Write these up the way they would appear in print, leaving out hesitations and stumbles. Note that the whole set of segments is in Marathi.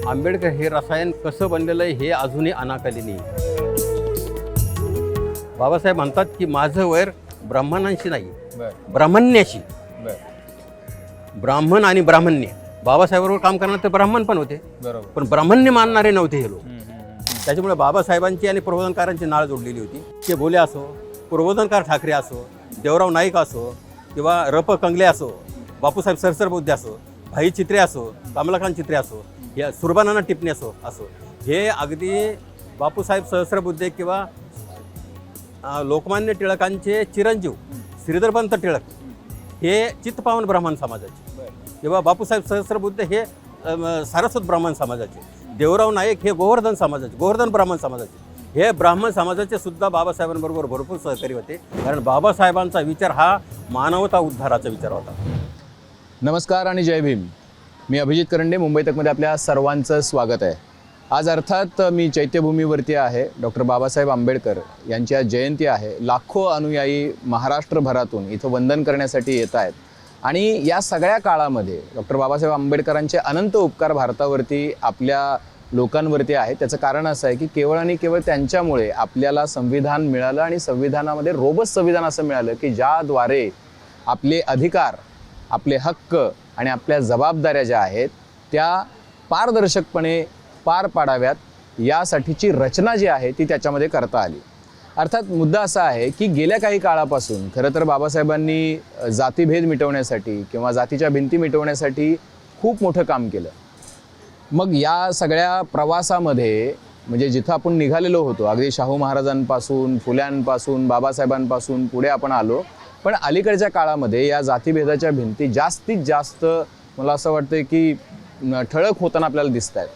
आंबेडकर हे रसायन कसं बनलेलं आहे हे अजूनही अनाकलिनी आहे. बाबासाहेब म्हणतात की माझं वैर ब्राह्मणांशी नाही, ब्राह्मण्याशी. ब्राह्मण आणि ब्राह्मण्य, बाबासाहेबांवर काम करणार तर ब्राह्मण पण होते, पण ब्राह्मण्य मानणारे नव्हते हे लोक. त्याच्यामुळे बाबासाहेबांची आणि प्रबोधनकारांची नाळ जोडलेली होती. ते भोले असो, प्रबोधनकार ठाकरे असो, देवराव नाईक असो, किंवा रप कंगले असो, बापूसाहेब सरसरबुद्धे असो, भाई चित्रे असो, कमलाकांत चित्रे असो, या सुरबानाना टिपणे असो, हे अगदी बापूसाहेब सहस्रबुद्धे किंवा लोकमान्य टिळकांचे चिरंजीव श्रीधरपंत टिळक हे चित्तपावन ब्राह्मण समाजाचे, किंवा बापूसाहेब सहस्रबुद्धे हे सारस्वत ब्राह्मण समाजाचे, देवराव नाईक हे गोवर्धन समाजाचे, गोवर्धन ब्राह्मण समाजाचे, हे ब्राह्मण समाजाचे सुद्धा बाबासाहेबांबरोबर भरपूर सहकारी होते. कारण बाबासाहेबांचा विचार हा मानवता उद्धाराचा विचार होता. नमस्कार आणि जय भीम. मी अभिजित करंडे, मुंबई तकमध्ये आपल्या सर्वांचं स्वागत आहे. आज अर्थात मी चैत्यभूमीवरती आहे. डॉक्टर बाबासाहेब आंबेडकर यांची आज जयंती आहे. लाखो अनुयायी महाराष्ट्रभरातून इथं वंदन करण्यासाठी येत आहेत. आणि या सगळ्या काळामध्ये डॉक्टर बाबासाहेब आंबेडकरांचे अनंत उपकार भारतावरती, आपल्या लोकांवरती आहे. त्याचं कारण असं आहे की केवळ आणि केवळ त्यांच्यामुळे आपल्याला संविधान मिळालं, आणि संविधानामध्ये रोबस्ट संविधान असं मिळालं की ज्याद्वारे आपले अधिकार, आपले हक्क आणि आपल्या जबाबदाऱ्या ज्या आहेत त्या पारदर्शकपणे पार पाडाव्यात, यासाठीची रचना जी आहे ती त्याच्यामध्ये करता आली. अर्थात मुद्दा असा आहे की गेल्या काही काळापासून खरं तर बाबासाहेबांनी जातीभेद मिटवण्यासाठी किंवा जातीच्या भिंती मिटवण्यासाठी खूप मोठं काम केलं. मग या सगळ्या प्रवासामध्ये म्हणजे जिथं आपण निघालेलो होतो, अगदी शाहू महाराजांपासून, फुल्यांपासून, बाबासाहेबांपासून पुढे आपण आलो, पण अलीकडच्या काळामध्ये या जातीभेदाच्या भिंती जास्तीत जास्त मला असं वाटतं की ठळक होताना आपल्याला दिसत आहेत.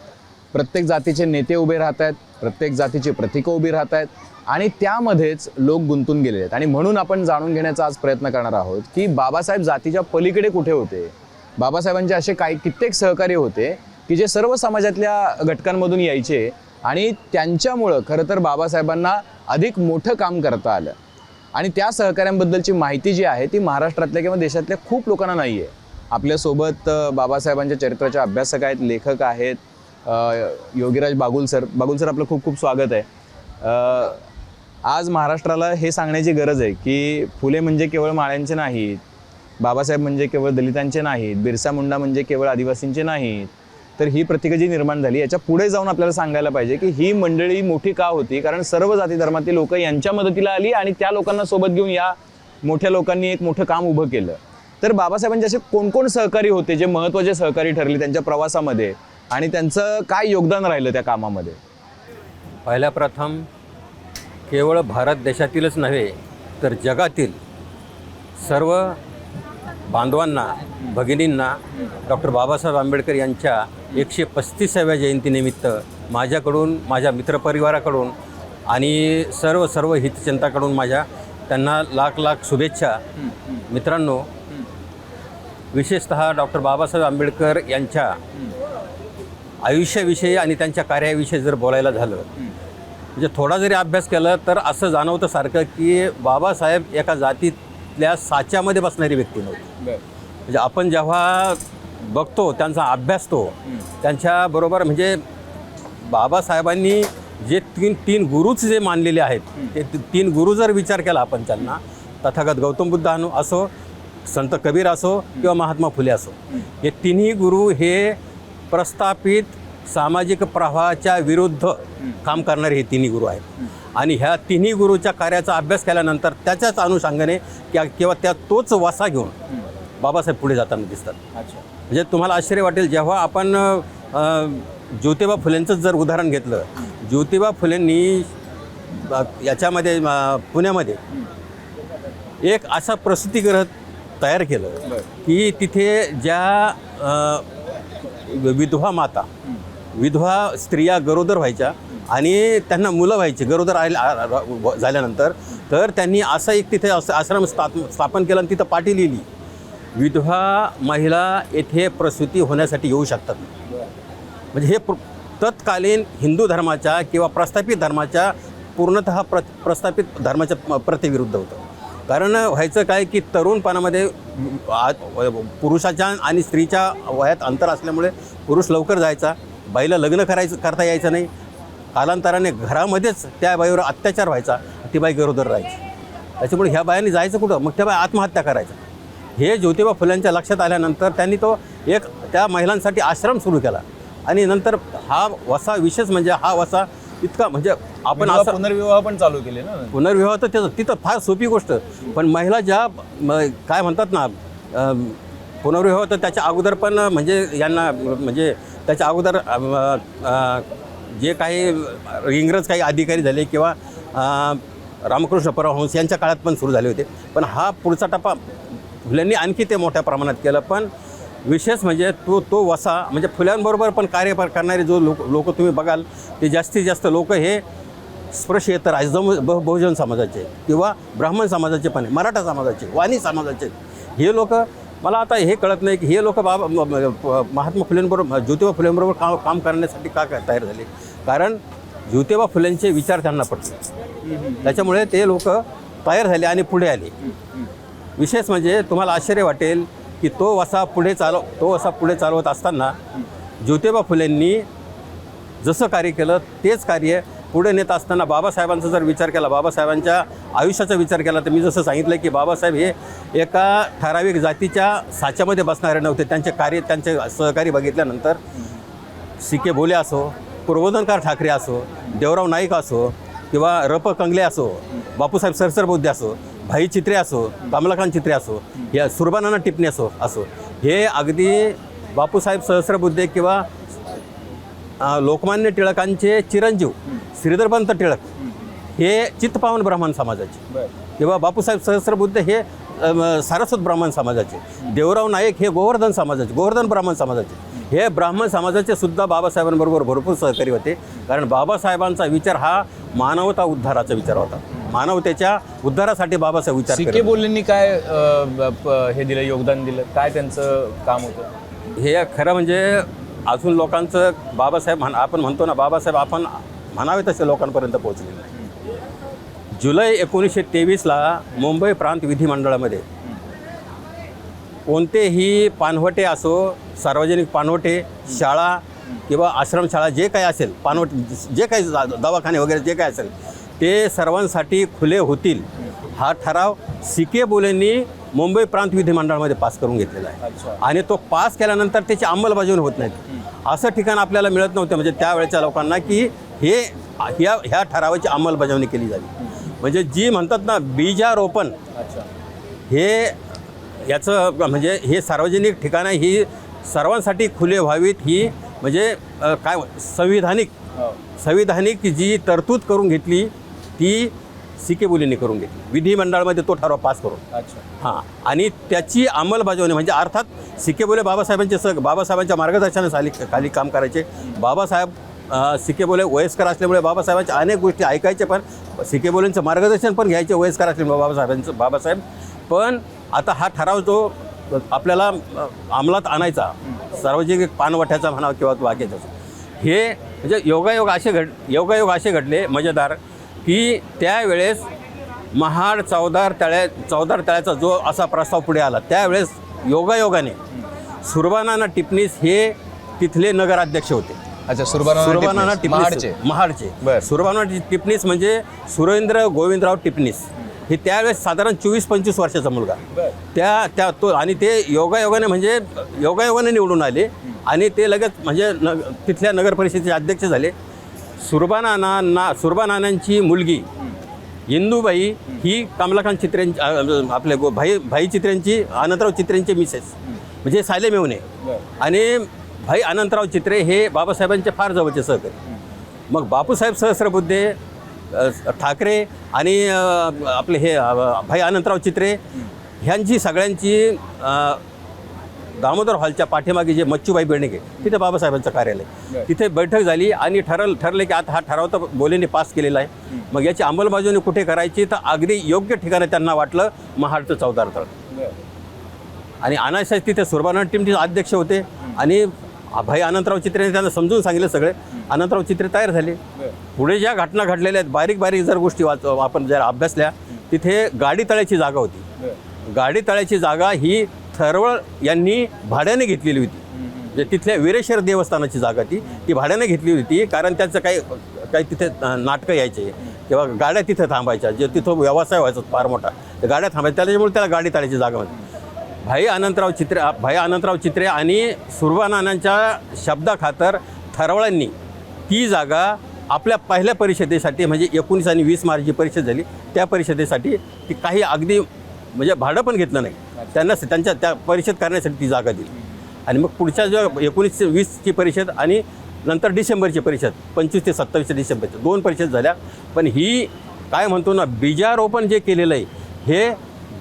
प्रत्येक जातीचे नेते उभे राहत आहेत, प्रत्येक जातीची प्रतीकं उभी राहत आहेत, आणि त्यामध्येच लोक गुंतून गेले आहेत. आणि म्हणून आपण जाणून घेण्याचा आज प्रयत्न करणार आहोत की बाबासाहेब जातीच्या पलीकडे कुठे होते. बाबासाहेबांचे असे काही कित्येक सहकारी होते की जे सर्व समाजातल्या घटकांमधून यायचे, आणि त्यांच्यामुळं खरं तर बाबासाहेबांना अधिक मोठं काम करता आलं. आणि त्या सहकाऱ्यांबद्दलची माहिती जी आहे ती महाराष्ट्रातल्या किंवा देशातल्या खूप लोकांना नाही आहे. आपल्यासोबत बाबासाहेबांच्या चरित्राचे अभ्यासक आहेत, लेखक आहेत, योगीराज बागुल सर. आपलं खूप खूप स्वागत आहे. आज महाराष्ट्राला हे सांगण्याची गरज आहे की फुले म्हणजे केवळ माळ्यांचे नाहीत, बाबासाहेब म्हणजे केवळ दलितांचे नाहीत, बिरसा मुंडा म्हणजे केवळ आदिवासींचे नाहीत. तर ही प्रतीकं जी निर्माण झाली, याच्या पुढे जाऊन आपल्याला सांगायला पाहिजे की ही मंडळी मोठी का होती. कारण सर्व जाती धर्मातील लोक यांच्या मदतीला आली, आणि त्या लोकांना सोबत घेऊन या मोठ्या लोकांनी एक मोठं काम उभं केलं. तर बाबासाहेबांचे असे कोण सहकारी होते जे महत्त्वाचे सहकारी ठरले त्यांच्या प्रवासामध्ये, आणि त्यांचं काय योगदान राहिलं त्या कामामध्ये? पहिल्या प्रथम केवळ भारत देशातीलच नव्हे तर जगातील सर्व बांधवांना, भगिनींना डॉक्टर बाबासाहेब आंबेडकर यांच्या 135व्या जयंतीनिमित्त माझ्याकडून, माझ्या मित्रपरिवाराकडून आणि सर्व हितचिंतकाकडून त्यांना लाख लाख शुभेच्छा. मित्रांनो, विशेषतः डॉक्टर बाबासाहेब आंबेडकर यांच्या आयुष्याविषयी आणि त्यांच्या कार्याविषयी जर बोलायला झालं, म्हणजे थोडा जरी अभ्यास केला तर असं जाणवतं सारखं की बाबासाहेब एका जातीतल्या साच्यामध्ये बसणारी व्यक्ती नव्हती. म्हणजे आपण जेव्हा बघतो, त्यांचा अभ्यासतो, त्यांच्याबरोबर म्हणजे बाबासाहेबांनी जे तीन गुरुच जे मानलेले आहेत, ते 3 गुरु जर विचार केला आपण त्यांना, तथागत गौतम बुद्ध असो, संत कबीर असो किंवा महात्मा फुले असो, हे तिन्ही गुरु हे प्रस्थापित सामाजिक प्रवाहाच्या विरुद्ध काम करणारे हे तिन्ही गुरु आहेत. आणि ह्या तिन्ही गुरुच्या कार्याचा अभ्यास केल्यानंतर त्याच्याच अनुषंगाने किंवा तोच वासा घेऊन बाबासाहेब पुढे जाताना दिसतात. म्हणजे तुम्हाला आश्चर्य वाटेल, जेव्हा आपण ज्योतिबा फुलेंचंच जर उदाहरण घेतलं, ज्योतिबा फुलेंनी याच्यामध्ये पुण्यामध्ये एक असा प्रसूतिगृह तयार केलं की तिथे ज्या विधवा स्त्रिया गरोदर व्हायच्या आणि त्यांना मुलं व्हायची गरोदर झाल्यानंतर, तर त्यांनी असा एक तिथे आश्रम स्थापन केला आणि तिथं पाटी लिहिली, विधवा महिला येथे प्रसूती होण्यासाठी येऊ शकतात. म्हणजे हे तत्कालीन हिंदू धर्माच्या किंवा प्रस्थापित धर्माच्या पूर्णतः प्रस्थापित धर्माच्या प्रतिविरुद्ध होतं. कारण व्हायचं काय की तरुणपणामध्ये पुरुषाच्या आणि स्त्रीच्या वयात अंतर असल्यामुळे पुरुष लवकर जायचा, बाईला लग्न करता यायचं नाही. कालांतराने घरामध्येच त्या बाईवर अत्याचार व्हायचा, ती बाई गरोदर राहायची. त्याच्यामुळे ह्या बायांनी जायचं कुठं, मग त्या बाई आत्महत्या करायच्या. हे ज्योतिबा फुलेंच्या लक्षात आल्यानंतर त्यांनी तो एक त्या महिलांसाठी आश्रम सुरू केला. आणि नंतर हा वसा, विशेष म्हणजे हा वसा इतका म्हणजे आपण असं पुनर्विवाह पण चालू केले ना. पुनर्विवाह तर त्याचं तिथं फार सोपी गोष्ट, पण महिला ज्या काय म्हणतात ना पुनर्विवाह, तर त्याच्या अगोदर पण म्हणजे यांना म्हणजे त्याच्या अगोदर जे काही इंग्रज काही अधिकारी झाले किंवा रामकृष्ण परमहंस यांच्या काळात पण सुरू झाले होते. पण हा पुढचा टप्पा फुल्यांनी आणखी ते मोठ्या प्रमाणात केलं. पण विशेष म्हणजे तो वसा म्हणजे फुल्यांबरोबर पण कार्य करणारे जो लोक तुम्ही बघाल, ते जास्तीत जास्त लोक हे स्पृश्येतर आहेत. बहुजन समाजाचे किंवा ब्राह्मण समाजाचे पण आहे, मराठा समाजाचे, वाणी समाजाचे. हे लोक, मला आता हे कळत नाही की हे लोक महात्मा फुलेंबरोबर, ज्योतिबा फुलेंबरोबर काम करण्यासाठी का तयार झाले. कारण ज्योतिबा फुलेंचे विचार त्यांना पटले, त्याच्यामुळे ते लोक तयार झाले आणि पुढे आले. विशेष म्हणजे तुम्हाला आश्चर्य वाटेल की तो वसा पुढे चालवत असताना ज्योतिबा फुलेंनी जसं कार्य केलं तेच कार्य पुढे नेत असताना बाबासाहेबांचा जर विचार केला, बाबासाहेबांच्या आयुष्याचा विचार केला, तर मी जसं सांगितलं की बाबासाहेब हे एका ठराविक जातीच्या साच्यामध्ये बसणारे नव्हते. त्यांचे कार्य, त्यांचे सहकारी बघितल्यानंतर सी.के. बोले असो, प्रबोधनकार ठाकरे असो, देवराव नाईक असो किंवा र.प. कंगले असो, बापूसाहेब सरसरबुद्धे असो, भाई चित्रे असो, कमलाकांत चित्रे असो, या सुरबानाना टिपणे असो, हे अगदी बापूसाहेब सहस्रबुद्धे किंवा लोकमान्य टिळकांचे चिरंजीव श्रीधरपंत टिळक हे चित्तपावन ब्राह्मण समाजाचे किंवा बापूसाहेब सहस्रबुद्धे हे सारस्वत ब्राह्मण समाजाचे, देवराव नाईक हे गोवर्धन ब्राह्मण समाजाचे. हे ब्राह्मण समाजाचे सुद्धा बाबासाहेबांबरोबर भरपूर सहकारी होते. कारण बाबासाहेबांचा विचार हा मानवता उद्धाराचा विचार होता. मानवतेच्या उद्धारासाठी बाबासाहेब विचार सी.के. बोलेंनी काय हे दिलं, योगदान दिलं, काय त्यांचं काम होतं? हे खरं म्हणजे अजून लोकांचं बाबासाहेब आपण म्हणतो ना, बाबासाहेब आपण म्हणावे तसे लोकांपर्यंत पोहोचलेले नाही. जुलै 1923ला मुंबई प्रांत विधिमंडळामध्ये कोणतेही पानवटे असो, सार्वजनिक पानवटे, शाळा किंवा आश्रमशाळा जे काही असेल, पानवटे जे काही दवाखाने वगैरे जे काही असेल, ते सर्वांसाठी खुले होतील हा ठराव सी.के. बोलेंनी मुंबई प्रांत विधिमंडळामध्ये पास करून घेतलेला आहे. आणि तो पास केल्यानंतर त्याची अंमलबजावणी होत नाही. असं ठिकाण आपल्याला मिळत नव्हतं म्हणजे त्यावेळेच्या लोकांना की ह्या ठरावाची अंमलबजावणी केली जावी. म्हणजे जी म्हणतात ना बीजारोपण, हे याचं म्हणजे हे सार्वजनिक ठिकाणं ही सर्वांसाठी खुले व्हावीत, ही म्हणजे काय संविधानिक जी तरतूद करून घेतली ती सी.के. बोलेंनी करून घेतली विधिमंडळामध्ये तो ठराव पास करून. हां, आणि त्याची अंमलबजावणी म्हणजे अर्थात सी.के. बोले बाबासाहेबांच्या मार्गदर्शनाखाली काम करायचे. बाबासाहेब सी.के. बोले वयस्कर असल्यामुळे बाबासाहेबांच्या अनेक गोष्टी ऐकायचे, पण सी.के. बोलेंचं मार्गदर्शन पण घ्यायचे वयस्कर असल्यामुळे बाबासाहेब. पण आता हा ठराव जो आपल्याला अंमलात आणायचा, सार्वजनिक पानवठ्याचा म्हणावा किंवा बाकीचा, हे म्हणजे योगायोग असे घडले मजेदार की त्यावेळेस महाड चौदार तळ्याचा जो असा प्रस्ताव पुढे आला, त्यावेळेस योगायोगाने सुरबानाना टिपणीस हे तिथले नगराध्यक्ष होते. अच्छा, सुरबानाना टिपणीस महाडचे. सुरबानाना टिपणीस म्हणजे सुरेंद्र गोविंदराव टिपणीस, हे त्यावेळेस साधारण 24-25 वर्षाचा मुलगा. तो आणि ते योगायोगाने निवडून आले आणि ते लगेच म्हणजे तिथल्या नगर परिषदेचे अध्यक्ष झाले. सुरबानानांची मुलगी इंदूबाई ही कमलाकांत चित्रेंची आपले भाई चित्रेंची, अनंतराव चित्रेंचे मिसेस म्हणजे साले मेवणे. आणि भाई अनंतराव चित्रे हे बाबासाहेबांचे फार जवळचे सहकारी. मग बापूसाहेब सहस्रबुद्धे ठाकरे आणि आपले हे भाई अनंतराव चित्रे ह्यांची सगळ्यांची दामोदर हॉलच्या पाठीमागे जे मच्छूबाई बेर्णिके तिथे बाबासाहेबांचं कार्यालय, तिथे बैठक झाली आणि ठरले की आता हा ठराव तर बोलेंनी पास केलेला आहे, मग याची अंमलबजावणी कुठे करायची, तर अगदी योग्य ठिकाणी त्यांना वाटलं महाडचं चौदार तळ. आणि अनायसाहेब तिथे सुरबानाना टिपणीस अध्यक्ष होते आणि भाई अनंतराव चित्रेने त्यांना समजून सांगितलं सगळे. अनंतराव चित्रे तयार झाले. पुढे ज्या घटना घडलेल्या आहेत, बारीक जर गोष्टी आपण जर अभ्यासल्या, तिथे गाडी तळ्याची जागा होती. गाडी तळ्याची जागा ही थरवळ यांनी भाड्याने घेतलेली होती. म्हणजे तिथल्या वीरेश्वर देवस्थानाची जागा ती भाड्याने घेतली होती, कारण त्यांचं काही तिथे नाटकं यायचे किंवा गाड्या तिथे थांबायच्या, जे तिथं व्यवसाय व्हायचा फार मोठा, तर गाड्या थांबायच्या, त्याच्यामुळे त्याला गाडी ताळायची जागा होती. भाई अनंतराव चित्रे आणि सुरबानानांच्या शब्दाखातर थरवळ्यांनी ती जागा आपल्या पहिल्या परिषदेसाठी, म्हणजे 19 आणि 20 मार्च जी परिषद झाली त्या परिषदेसाठी ती काही अगदी म्हणजे भाडं पण घेतलं नाही, त्यांना त्यांच्या त्या परिषद करण्यासाठी ती जागा दिली. आणि मग पुढच्या जो 19 ते 20ची परिषद आणि नंतर डिसेंबरची परिषद 25 ते 27 डिसेंबरची 2 परिषद झाल्या. पण ही काय म्हणतो ना, बीजारोपण जे केलेलं आहे हे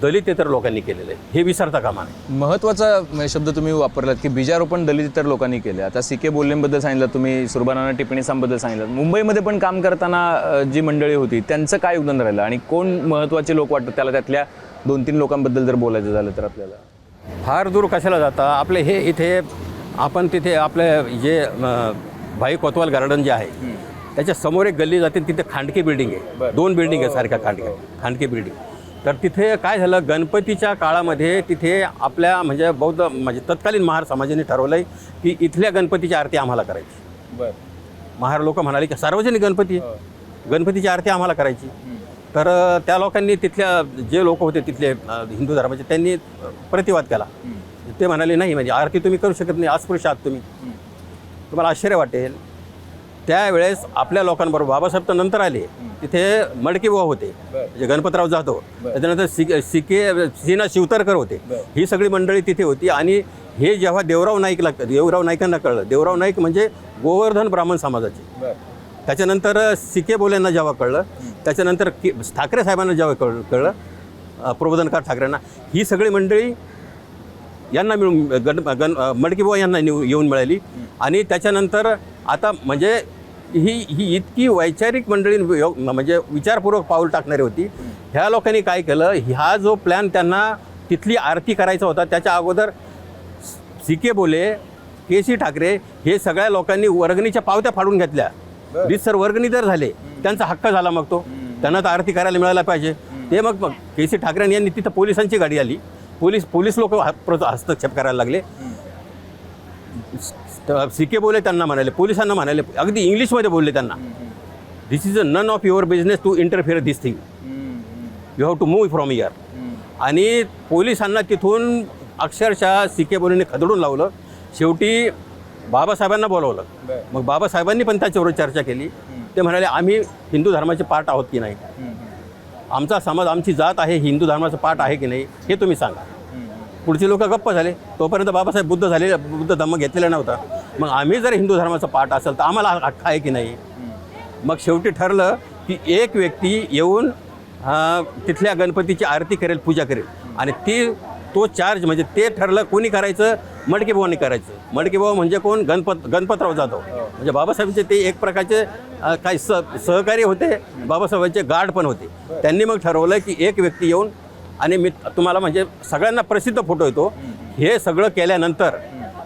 दलितेतर लोकांनी केलेलं आहे, हे विसरता कामा नये. महत्त्वाचा शब्द तुम्ही वापरलात की बीजारोपण दलितेतर लोकांनी केले. आता सी के बोलेंबद्दल सांगितलं तुम्ही, सुरबानाना टिप्पणीसांबद्दल सांगितलं. मुंबईमध्ये पण काम करताना जी मंडळी होती त्यांचं काय योगदान राहिलं आणि कोण महत्त्वाचे लोक वाटतात त्याला, त्यातल्या 2-3 लोकांबद्दल जर बोलायचं झालं तर आपल्याला? फार दूर कशाला जाता, आपले हे इथे आपण तिथे आपले जे भाई कोतवाल गार्डन जे आहे त्याच्या समोर एक गल्ली जाते, तिथे खांडके बिल्डिंग आहे, 2 बिल्डिंग आहे सारख्या खांडके बिल्डिंग. तर तिथे काय झालं, गणपतीच्या काळामध्ये तिथे आपल्या म्हणजे बौद्ध म्हणजे तत्कालीन महार समाजाने ठरवलं आहे की इथल्या गणपतीची आरती आम्हाला करायची. महार लोक म्हणाले की सार्वजनिक गणपतीची आरती आम्हाला करायची. तर त्या लोकांनी तिथल्या जे लोक होते तिथले हिंदू धर्माचे त्यांनी प्रतिवाद केला. ते म्हणाले नाही, म्हणजे आरती तुम्ही करू शकत नाही, अस्पृश्य आहात तुम्ही. तुम्हाला आश्चर्य वाटेल, त्यावेळेस आपल्या लोकांबरोबर बाबासाहेब तर नंतर आले, तिथे मडके बुवा होते, म्हणजे गणपतराव जाधव, त्याच्यानंतर सीना शिवतरकर होते, ही सगळी मंडळी तिथे होती. आणि हे जेव्हा देवराव नाईकांना कळलं, देवराव नाईक म्हणजे गोवर्धन ब्राह्मण समाजाचे, त्याच्यानंतर सी.के. बोलेंना जेव्हा कळलं, त्याच्यानंतर ठाकरे साहेबांना जेव्हा कळलं, प्रबोधनकार ठाकरेंना, ही सगळी मंडळी यांना मिळून मडकेबुवा यांना येऊन मिळाली. आणि त्याच्यानंतर आता म्हणजे ही इतकी वैचारिक मंडळी म्हणजे विचारपूर्वक पाऊल टाकणारी होती. ह्या लोकांनी काय केलं, ह्या जो प्लॅन त्यांना तिथली आरती करायचा होता त्याच्या अगोदर सी.के. बोले, के.सी. ठाकरे हे सगळ्या लोकांनी वर्गणीच्या पावत्या फाडून घेतल्या. सर वर्गणी जर झाले त्यांचा हक्क झाला, मग तो त्यांना तर आरती करायला मिळायला पाहिजे. ते मग के.सी. ठाकरे यांनी तिथं पोलिसांची गाडी आली, पोलीस लोक हस्तक्षेप करायला लागले. सी.के. बोले त्यांना म्हणाले, पोलिसांना म्हणाले, अगदी इंग्लिशमध्ये बोलले त्यांना, this is none of your business to interfere this thing, you have to move from here. आणि पोलिसांना तिथून अक्षरशः सी.के. बोलेंनी खदडून लावलं. शेवटी बाबासाहेबांना बोलवलं. मग बाबासाहेबांनी पण त्याच्यावर चर्चा केली. ते म्हणाले, आम्ही हिंदू धर्माचे पार्ट आहोत की नाही, आमचा समाज आमची जात आहे हिंदू धर्माचं पार्ट आहे की नाही हे तुम्ही सांगा. पुढचे लोक गप्प झाले. तोपर्यंत बाबासाहेब बुद्ध धम्म घेतलेला नव्हता. मग आम्ही जर हिंदू धर्माचं पार्ट असेल तर आम्हाला हक्क आहे की नाही. मग शेवटी ठरलं की एक व्यक्ती येऊन तिथल्या गणपतीची आरती करेल, पूजा करेल. आणि तो चार्ज म्हणजे ते ठरलं कोणी करायचं, मडकेबुवांनी करायचं. मडकेबुवा म्हणजे कोण, गणपतराव जाधव, म्हणजे बाबासाहेबांचे ते एक प्रकारचे काही सहकारी होते, बाबासाहेबांचे गार्ड पण होते. त्यांनी मग ठरवलं की एक व्यक्ती येऊन, आणि मी तुम्हाला म्हणजे सगळ्यांना प्रसिद्ध फोटो येतो, हे सगळं केल्यानंतर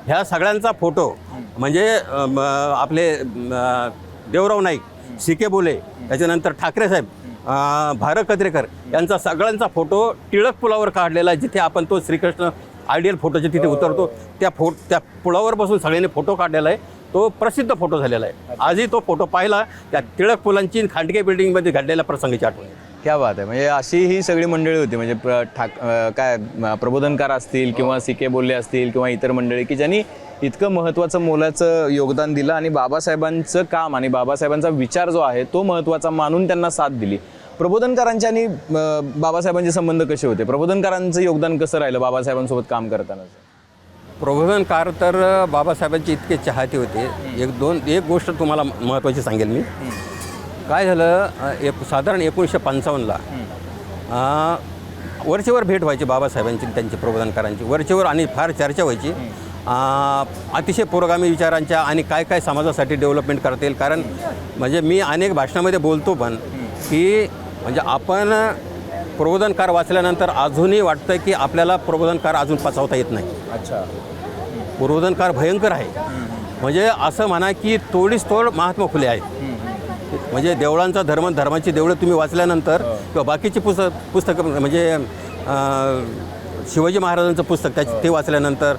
ह्या सगळ्यांचा फोटो म्हणजे आपले देवराव नाईक, सी.के. बोले, त्याच्यानंतर ठाकरे साहेब, भारत कद्रेकर यांचा सगळ्यांचा फोटो टिळक पुलावर काढलेला आहे, जिथे आपण तो श्रीकृष्ण आयडियल फोटोचे तिथे उतरतो, त्या पुलावर बसून सगळ्यांनी फोटो काढलेला आहे. तो प्रसिद्ध फोटो झालेला आहे. आजही तो फोटो पाहिला त्या टिळक पुलांची खांडके बिल्डिंगमध्ये घडलेल्या प्रसंगाची आठवण. क्या बात आहे. म्हणजे अशी ही सगळी मंडळी होती, म्हणजे काय प्रबोधनकार असतील किंवा सी.के. बोले असतील किंवा इतर मंडळी की ज्यांनी इतकं महत्त्वाचं मोलाचं योगदान दिलं आणि बाबासाहेबांचं काम आणि बाबासाहेबांचा विचार जो आहे तो महत्त्वाचा मानून त्यांना साथ दिली. प्रबोधनकारांचे आणि बाबासाहेबांचे संबंध कसे होते? प्रबोधनकारांचं योगदान कसं राहिलं बाबासाहेबांसोबत काम करताना? प्रबोधनकार तर बाबासाहेबांचे इतके चाहते होते. एक गोष्ट तुम्हाला महत्त्वाची सांगेल मी. काय झालं, साधारण 1955ला वरचेवर भेट व्हायची बाबासाहेबांची, त्यांची प्रबोधनकारांची वरचेवर, आणि फार चर्चा व्हायची अतिशय पुरोगामी विचारांच्या आणि काय काय समाजासाठी डेव्हलपमेंट करता येईल. कारण म्हणजे मी अनेक भाषणामध्ये बोलतो पण की म्हणजे आपण प्रबोधनकार वाचल्यानंतर अजूनही वाटतं की आपल्याला प्रबोधनकार अजून पचवता येत नाही. अच्छा, प्रबोधनकार भयंकर आहे. म्हणजे असं म्हणा की तोडीस तोड महात्मा फुले आहेत. म्हणजे देवळांचा धर्माची देवळं तुम्ही वाचल्यानंतर किंवा बाकीची पुस्तकं म्हणजे शिवाजी महाराजांचं पुस्तक ते वाचल्यानंतर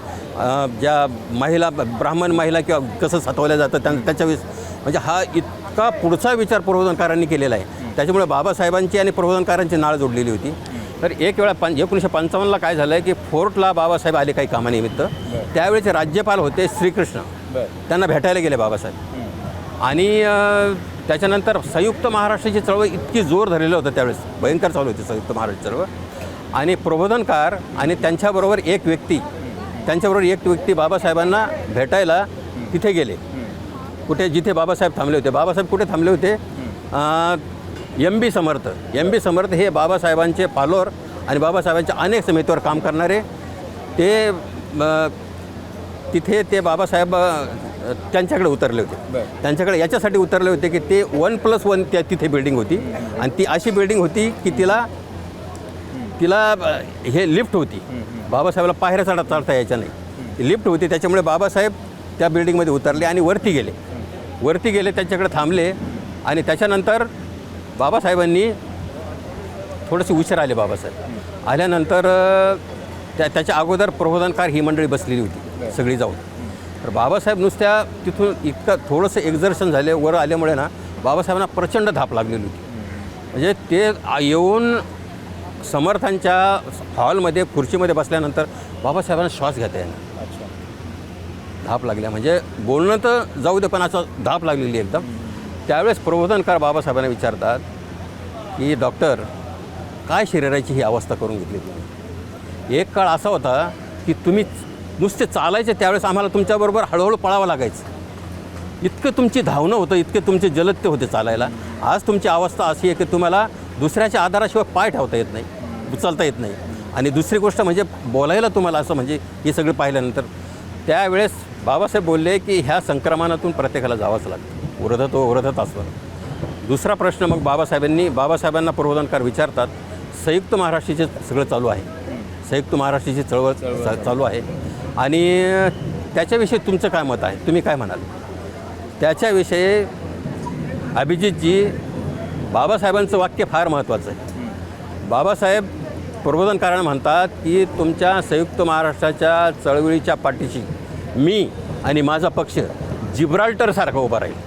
ज्या महिला ब्राह्मण महिला किंवा कसं सतवल्या जातं त्याच्यावेळेस म्हणजे हा इतका पुढचा विचार प्रबोधनकारांनी केलेला आहे. त्याच्यामुळे बाबासाहेबांची आणि प्रबोधनकारांची नाळ जोडलेली होती. तर एक वेळा 1955ला काय झालं आहे की फोर्टला बाबासाहेब आले काही कामानिमित्त. त्यावेळेचे राज्यपाल होते श्रीकृष्ण. त्यांना भेटायला गेले बाबासाहेब. आणि त्याच्यानंतर संयुक्त महाराष्ट्राची चळवळ इतकी जोर धरलेलं होतं त्यावेळेस, भयंकर चालू होती संयुक्त महाराष्ट्र चळवळ. आणि प्रबोधनकार आणि त्यांच्याबरोबर एक व्यक्ती बाबासाहेबांना भेटायला तिथे गेले. कुठे जिथे बाबासाहेब थांबले होते. बाबासाहेब कुठे थांबले होते? एम बी समर्थ हे बाबासाहेबांचे फॉलोअर आणि बाबासाहेबांच्या अनेक समितीवर काम करणारे ते तिथे ते बाबासाहेब त्यांच्याकडे उतरले होते. त्यांच्याकडे याच्यासाठी उतरले होते की ते 1+1 त्या तिथे बिल्डिंग होती आणि ती अशी बिल्डिंग होती की तिला हे लिफ्ट होती. बाबासाहेबाला पायऱ्या चढता यायच्या नाही. ती लिफ्ट होती. त्याच्यामुळे बाबासाहेब त्या बिल्डिंगमध्ये उतरले आणि वरती गेले त्यांच्याकडे थांबले. आणि त्याच्यानंतर बाबासाहेबांनी थोडेसे उशीर आले. बाबासाहेब आल्यानंतर त्याच्या अगोदर प्रबोधनकार ही मंडळी बसलेली होती सगळी जाऊन. तर बाबासाहेब नुसत्या तिथून इतकं थोडंसं एक्झर्शन झाले वर आल्यामुळे ना बाबासाहेबांना प्रचंड धाप लागलेली होती. म्हणजे ते येऊन समर्थांच्या हॉलमध्ये खुर्चीमध्ये बसल्यानंतर बाबासाहेबांना श्वास घेता येणार. धाप लागल्या म्हणजे बोलणं तर जाऊ दे पण असं धाप लागलेली एकदम. त्यावेळेस प्रबोधनकार बाबासाहेबांना विचारतात की डॉक्टर काय शरीराची ही अवस्था करून घेतली तुम्ही? एक काळ असा होता की तुम्ही नुसते चालायचे त्यावेळेस आम्हाला तुमच्याबरोबर हळूहळू पळावं लागायचं. इतकं तुमची धावणं होतं, इतके तुमचे जलदते होते चालायला. आज तुमची अवस्था अशी आहे की तुम्हाला दुसऱ्याच्या आधाराशिवाय पाय ठेवता येत नाही, उचलता येत नाही. आणि दुसरी गोष्ट म्हणजे बोलायला तुम्हाला असं म्हणजे हे सगळं पाहिल्यानंतर त्यावेळेस बाबासाहेब बोलले की ह्या संक्रमणातून प्रत्येकाला जावंच लागतं, उरधत असतं. दुसरा प्रश्न मग बाबासाहेबांना प्रबोधनकार विचारतात, संयुक्त महाराष्ट्राचे सगळं चालू आहे, संयुक्त महाराष्ट्राची चळवळ चालू आहे आणि त्याच्याविषयी तुमचं काय मत आहे, तुम्ही काय म्हणाल? त्याच्याविषयी अभिजितजी बाबासाहेबांचं वाक्य फार महत्त्वाचं आहे. बाबासाहेब प्रबोधनकारांना म्हणतात की तुमच्या संयुक्त महाराष्ट्राच्या चळवळीच्या पाठीशी मी आणि माझा पक्ष जिब्राल्टरसारखा उभा राहील.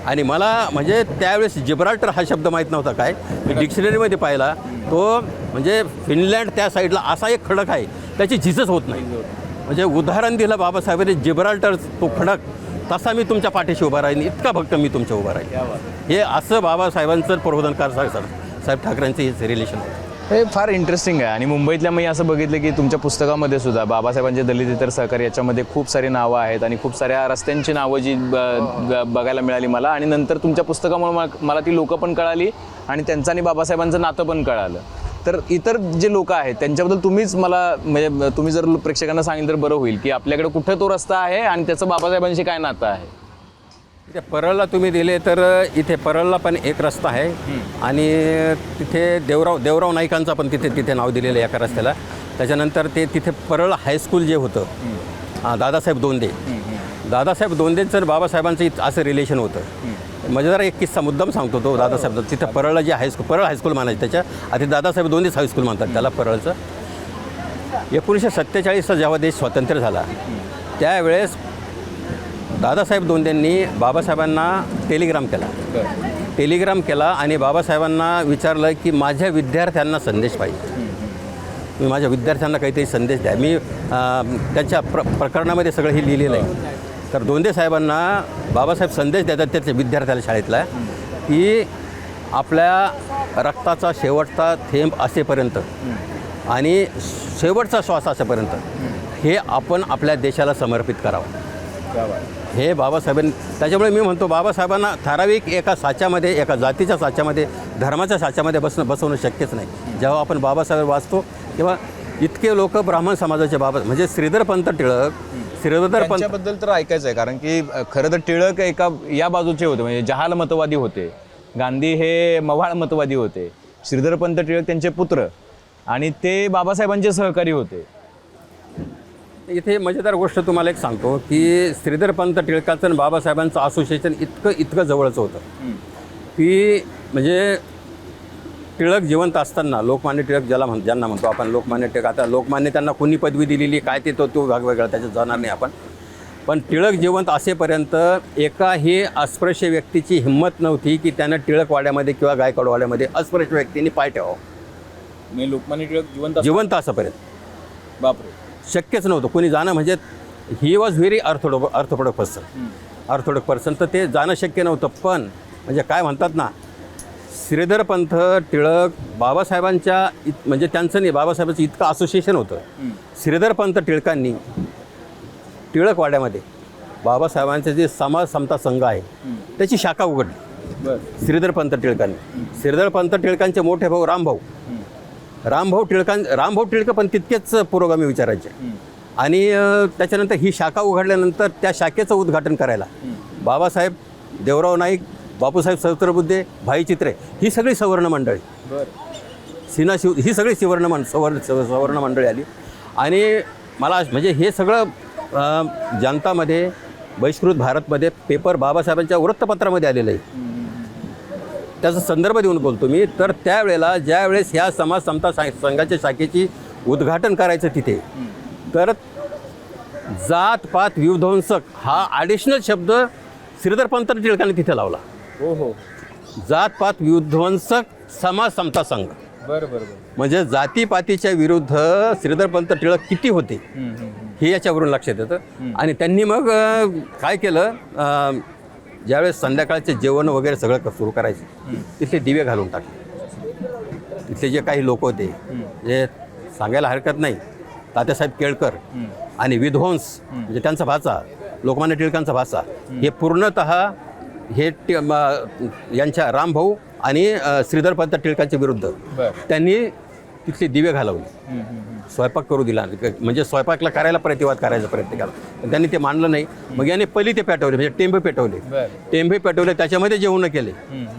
आणि मला म्हणजे त्यावेळेस जिब्राल्टर हा शब्द माहीत नव्हता. काय मी डिक्शनरीमध्ये पाहिला तो म्हणजे फिनलँड त्या साईडला असा एक खडक आहे त्याची झिजच होत नाही. म्हणजे उदाहरण दिलं बाबासाहेबांनी जिब्राल्टर तो खडक, तसा मी तुमच्या पाठीशी उभा राहीन, इतका भक्त मी तुमच्या उभा राहीन. हे असं बाबासाहेबांचं प्रबोधनकार साहेब ठाकरेंचं हेच रिलेशन होतं. हे फार इंटरेस्टिंग आहे. आणि मुंबईतल्या मी असं बघितलं की तुमच्या पुस्तकामध्ये सुद्धा बाबासाहेबांचे दलित इतर सहकारी याच्यामध्ये खूप सारी नावं आहेत आणि खूप साऱ्या रस्त्यांची नावं जी बघायला मिळाली मला. आणि नंतर तुमच्या पुस्तकामुळे मला ती लोकं पण कळाली आणि त्यांचं आणि बाबासाहेबांचं नातं पण कळालं. तर इतर जे लोक आहेत त्यांच्याबद्दल तुम्हीच मला म्हणजे तुम्ही जर प्रेक्षकांना सांगितलं तर बरं होईल की आपल्याकडे कुठं तो रस्ता आहे आणि त्याचं बाबासाहेबांशी काय नातं आहे. इथे परळला तुम्ही दिले तर इथे परळला पण एक रस्ता आहे आणि तिथे देवराव नाईकांचा पण तिथे नाव दिलेलं आहे एका रस्त्याला. त्याच्यानंतर तिथे परळ हायस्कूल जे होतं दादासाहेब दोंदेंचं बाबासाहेबांचं असं रिलेशन होतं. म्हणजे जरा एक किस्सा मुद्दाम सांगतो तो दादासाहेब. तिथं परळला जे परळ हायस्कूल म्हणायचं त्याच्या आधी दादासाहेब दोंदेच हायस्कूल म्हणतात त्याला परळचं. 1947चा जेव्हा देश स्वातंत्र्य झाला त्यावेळेस दादासाहेब दोंदेंनी बाबासाहेबांना टेलिग्राम केला आणि बाबासाहेबांना विचारलं की माझ्या विद्यार्थ्यांना संदेश पाहिजे, मी माझ्या विद्यार्थ्यांना काहीतरी संदेश द्या. मी त्यांच्या प्रकरणामध्ये सगळं हे लिहिलेलं आहे. तर दोंदे साहेबांना बाबासाहेब संदेश देतात त्याच्या विद्यार्थ्याला शाळेतला की आपल्या रक्ताचा शेवटचा थेंब असेपर्यंत आणि शेवटचा श्वास असेपर्यंत हे आपण आपल्या देशाला समर्पित करावं. हे बाबासाहेबांनी. त्याच्यामुळे मी म्हणतो बाबासाहेबांना ठराविक एका साच्यामध्ये, एका जातीच्या साच्यामध्ये, धर्माच्या साच्यामध्ये बसवणं शक्यच नाही. जेव्हा आपण बाबासाहेब वाचतो तेव्हा इतके लोक ब्राह्मण समाजाचे म्हणजे श्रीधरपंत त्यांच्याबद्दल तर ऐकायचं आहे. कारण की खरं तर टिळक एका या बाजूचे होते, म्हणजे जहाल मतवादी होते. गांधी हे मवाळ मतवादी होते. श्रीधरपंत टिळक त्यांचे पुत्र आणि ते बाबासाहेबांचे सहकारी होते. इथे मजेदार गोष्ट तुम्हाला एक सांगतो की श्रीधरपंत टिळकाचं आणि बाबासाहेबांचं असोसिएशन इतकं जवळचं होतं की म्हणजे टिळक जिवंत असताना लोकमान्य टिळक ज्यांना म्हणतो आपण लोकमान्य टिळक, आता लोकमान्य त्यांना कोणी पदवी दिलेली काय ते तो भाग वेगळा, त्याच्यात जाणार नाही आपण. पण टिळक जिवंत असेपर्यंत एकाही अस्पृश्य व्यक्तीची हिंमत नव्हती की त्यानं टिळकवाड्यामध्ये किंवा गायकवाडवाड्यामध्ये अस्पृश्य व्यक्तींनी पाय ठेवावं. मी लोकमान्य टिळक जिवंत असेपर्यंत बापरे शक्यच नव्हतं कोणी जाणं. म्हणजे he was very Orthodox person, तर ते जाणं शक्य नव्हतं. पण म्हणजे काय म्हणतात ना, श्रीधरपंत टिळक बाबासाहेबांच्या म्हणजे त्यांचं नाही, बाबासाहेबांचं इतकं असोसिएशन होतं. श्रीधरपंत टिळकांनी टिळकवाड्यामध्ये बाबासाहेबांचे जे समाज समता संघ आहे त्याची शाखा उघडली. श्रीधरपंत टिळकांचे मोठे भाऊ रामभाऊ टिळक पण तितकेच पुरोगामी विचारायचे. आणि त्याच्यानंतर ही शाखा उघडल्यानंतर त्या शाखेचं उद्घाटन करायला बाबासाहेब, देवराव नाईक, बापूसाहेब सहस्त्रबुद्धे, भाई चित्रे ही सगळी सवर्ण मंडळी, ही सगळी सवर्ण मंडळी आली. आणि मला म्हणजे हे सगळं जनतामध्ये, बहिष्कृत भारतमध्ये पेपर बाबासाहेबांच्या वृत्तपत्रामध्ये आलेलं आहे. त्याचा संदर्भ देऊन बोलतो मी. तर त्यावेळेला ज्यावेळेस ह्या समाज समता संघाच्या शाखेची उद्घाटन करायचं तिथे, तर जात पात विध्वंसक हा ॲडिशनल शब्द श्रीधरपंत टिळकांनी तिथे लावला. जात पात विध्वंसक समाज समता संघ. म्हणजे जातीपातीच्या विरुद्ध श्रीधरपंत टिळक किती होते हे याच्यावरून लक्षात येतं. आणि त्यांनी मग काय केलं, ज्यावेळेस संध्याकाळचे जेवण वगैरे सगळं सुरू करायचे तिथले दिवे घालून टाकले. तिथले जे काही लोक होते, जे सांगायला हरकत नाही, तात्यासाहेब केळकर आणि विध्वंस म्हणजे त्यांचा भाचा, लोकमान्य टिळकांचा भाचा, हे पूर्णतः हे यांच्या रामभाऊ आणि श्रीधरपंत टिळकांच्या विरुद्ध त्यांनी तिथले दिवे घालवले. स्वयंपाक करू दिला, म्हणजे स्वयंपाकला करायला प्रतिवाद करायचा प्रयत्न केला, पण त्यांनी ते मानलं नाही. मग याने पलिते पेटवले, म्हणजे टेंबे पेटवले, त्याच्यामध्ये जेवण केले.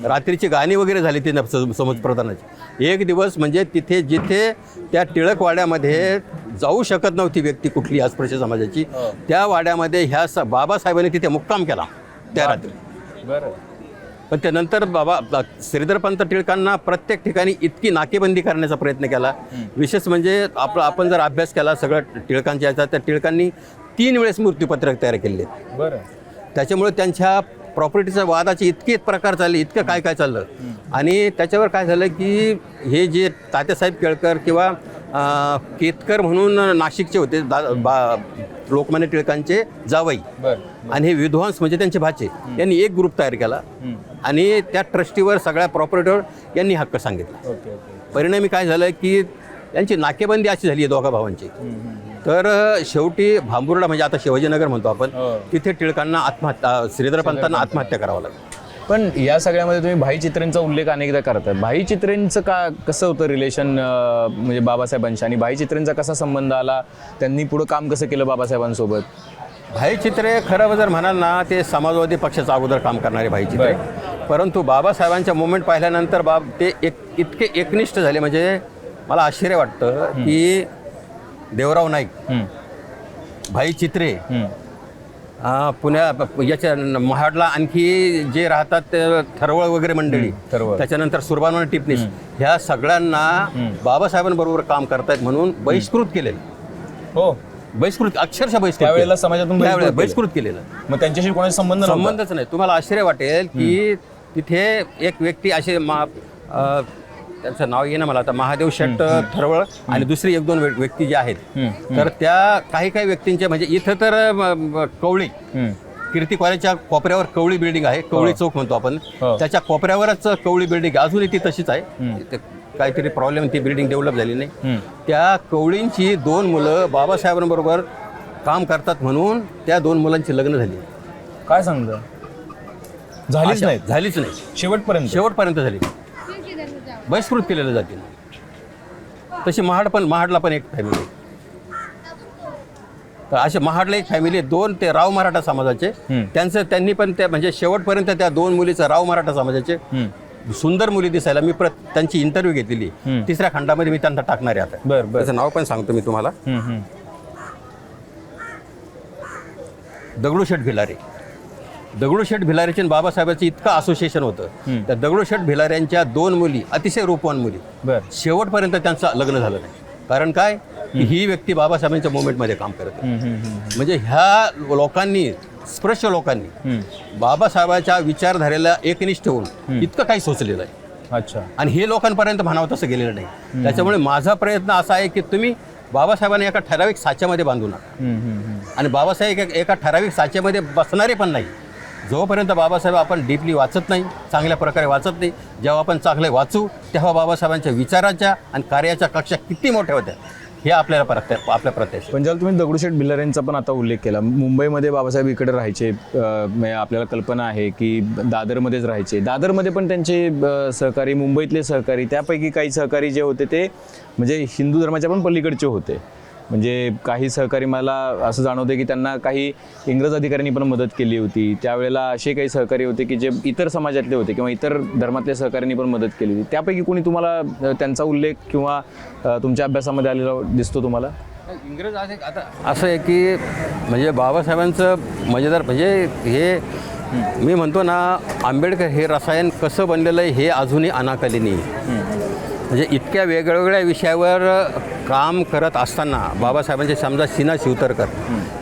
रात्रीची गाणी वगैरे झाली ती समजप्रधानाची. एक दिवस म्हणजे तिथे जिथे त्या टिळकवाड्यामध्ये जाऊ शकत नव्हती व्यक्ती कुठली अस्पृश्य समाजाची, त्या वाड्यामध्ये ह्या बाबासाहेबांनी तिथे मुक्काम केला त्या रात्री. पण त्यानंतर श्रीधरपंत टिळकांना प्रत्येक ठिकाणी इतकी नाकेबंदी करण्याचा प्रयत्न केला. विशेष म्हणजे आपण जर अभ्यास केला सगळं टिळकांच्या याचा, तर टिळकांनी 3 वेळेस मृत्यूपत्रक तयार केले आहेत. त्याच्यामुळे त्यांच्या प्रॉपर्टीच्या वादाचे इतके प्रकार चालले, इतकं काय काय चाललं. आणि त्याच्यावर काय झालं की हे जे तात्यासाहेब केळकर किंवा केतकर म्हणून नाशिकचे होते, लोकमान्य टिळकांचे जावई, आणि हे विध्वंस म्हणजे त्यांचे भाचे, यांनी एक ग्रुप तयार केला आणि त्या ट्रस्टीवर सगळ्या प्रॉपर्टीवर यांनी हक्क सांगितला. परिणामी काय झालं की यांची नाकेबंदी अशी झाली आहे दोघा भावांची. तर शेवटी भांबुर्डा म्हणजे आता शिवाजीनगर म्हणतो आपण, तिथे टिळकांना श्रीधरपंतांना आत्महत्या करावं लागली. पण या सगळ्यामध्ये तुम्ही भाई चित्रेंचा उल्लेख अनेकदा करताय. भाई चित्रेंचं कसं होतं रिलेशन म्हणजे बाबासाहेबांशी, आणि भाई चित्रेंचा कसा संबंध आला, त्यांनी पुढं काम कसं केलं बाबासाहेबांसोबत? भाई चित्रे खरं जर म्हणाल ना, ते समाजवादी पक्षाचं अगोदर काम करणारे भाई चित्रे. परंतु बाबासाहेबांच्या मुवमेंट पाहिल्यानंतर ते इतके एकनिष्ठ झाले, म्हणजे मला आश्चर्य वाटतं की देवराव नाईक, भाई चित्रे, याच्या महाडला आणखी जे राहतात थरवळ वगैरे मंडळी, त्याच्यानंतर सुरबान टिपणीस, ह्या सगळ्यांना बाबासाहेबांबरोबर काम करतायत म्हणून बहिष्कृत केलेलं. बहिष्कृत, अक्षरशः बहिष्कृत, समाजातून बहिष्कृत केलेलं. मग त्यांच्याशी कोणाचा संबंधच नाही. तुम्हाला आश्चर्य वाटेल की तिथे एक व्यक्ती असे त्यांचं नाव येणं मला आता, महादेव शेट थरवळ आणि दुसरी 1-2 व्यक्ती जे आहेत, तर त्या काही व्यक्तींच्या म्हणजे इथं तर कवळी कीर्ती कॉलेजच्या कोपऱ्यावर कवळी बिल्डिंग आहे, कवळी चौक म्हणतो आपण, त्याच्या कोपऱ्यावरच कवळी बिल्डिंग अजूनही ती तशीच आहे. काहीतरी प्रॉब्लेम, ती बिल्डिंग डेव्हलप झाली नाही. त्या कवळींची 2 मुलं बाबासाहेबांबरोबर काम करतात म्हणून त्या 2 मुलांची लग्न झाली. काय सांगता? झालीच नाही शेवटपर्यंत झाली. बहिष्कृत केलेलं जातील. तशी महाडला पण एक फॅमिली, तर असे महाडला एक फॅमिली, 2 ते राव मराठा समाजाचे, त्यांनी पण त्या म्हणजे शेवटपर्यंत त्या 2 मुलीचं राव मराठा समाजाचे सुंदर मुली दिसायला. मी त्यांची इंटरव्ह्यू घेतलेली 3ऱ्या खंडामध्ये, मी त्यांना टाकणार आहे आता. त्याचं नाव पण सांगतो मी तुम्हाला. दगडूशेठ भिलारे, दगडूशेठ भिलारेचे आणि बाबासाहेबांचं इतकं असोसिएशन होतं. त्या दगडूशेठ भिलाऱ्यांच्या 2 मुली, अतिशय रूपवान मुली, बरं. शेवटपर्यंत त्यांचं लग्न झालं नाही. कारण काय, की ही व्यक्ती बाबासाहेबांच्या मुवमेंटमध्ये काम करत होती. म्हणजे ह्या लोकांनी, स्पृश्य लोकांनी बाबासाहेबांच्या विचारधारेला एकनिष्ठ होऊन इतकं काही सोचलेलं आहे. अच्छा. आणि हे लोकांपर्यंत म्हणावं तसं गेलेलं नाही. त्याच्यामुळे माझा प्रयत्न असा आहे की तुम्ही बाबासाहेबांना एका ठराविक साच्यामध्ये बांधू नका, आणि बाबासाहेब एका ठराविक साच्यामध्ये बसणारे पण नाही. जोपर्यंत बाबासाहेब आपण डीपली वाचत नाही, चांगल्या प्रकारे वाचत नाही, जेव्हा आपण चांगले वाचू तेव्हा बाबासाहेबांच्या विचाराच्या आणि कार्याच्या कक्षा किती मोठ्या होत्या हे आपल्या प्रत्यक्ष. पण ज्याला तुम्ही दगडूशेठ भिलारेंचा पण आता उल्लेख केला, मुंबईमध्ये बाबासाहेब इकडे राहायचे, म्हणजे आपल्याला कल्पना आहे की दादरमध्येच राहायचे. दादरमध्ये पण त्यांचे सहकारी, मुंबईतले सहकारी, त्यापैकी काही सहकारी जे होते ते म्हणजे हिंदू धर्माच्या पण पलीकडचे होते. म्हणजे काही सहकारी मला असं जाणवते की त्यांना काही इंग्रज अधिकाऱ्यांनी पण मदत केली होती. त्यावेळेला असे काही सहकारी होते की जे इतर समाजातले होते किंवा इतर धर्मातल्या सहकाऱ्यांनी पण मदत केली होती. त्यापैकी कोणी तुम्हाला त्यांचा उल्लेख किंवा तुमच्या अभ्यासामध्ये आलेला दिसतो तुम्हाला? इंग्रज आता असं आहे की म्हणजे बाबासाहेबांचं मजेदार म्हणजे हे मी म्हणतो ना, आंबेडकर हे रसायन कसं बनलेलं आहे हे अजूनही अनाकलिनी आहे. म्हणजे इतक्या वेगवेगळ्या विषयावर काम करत असताना बाबासाहेबांचे समजा सीना शिवतरकर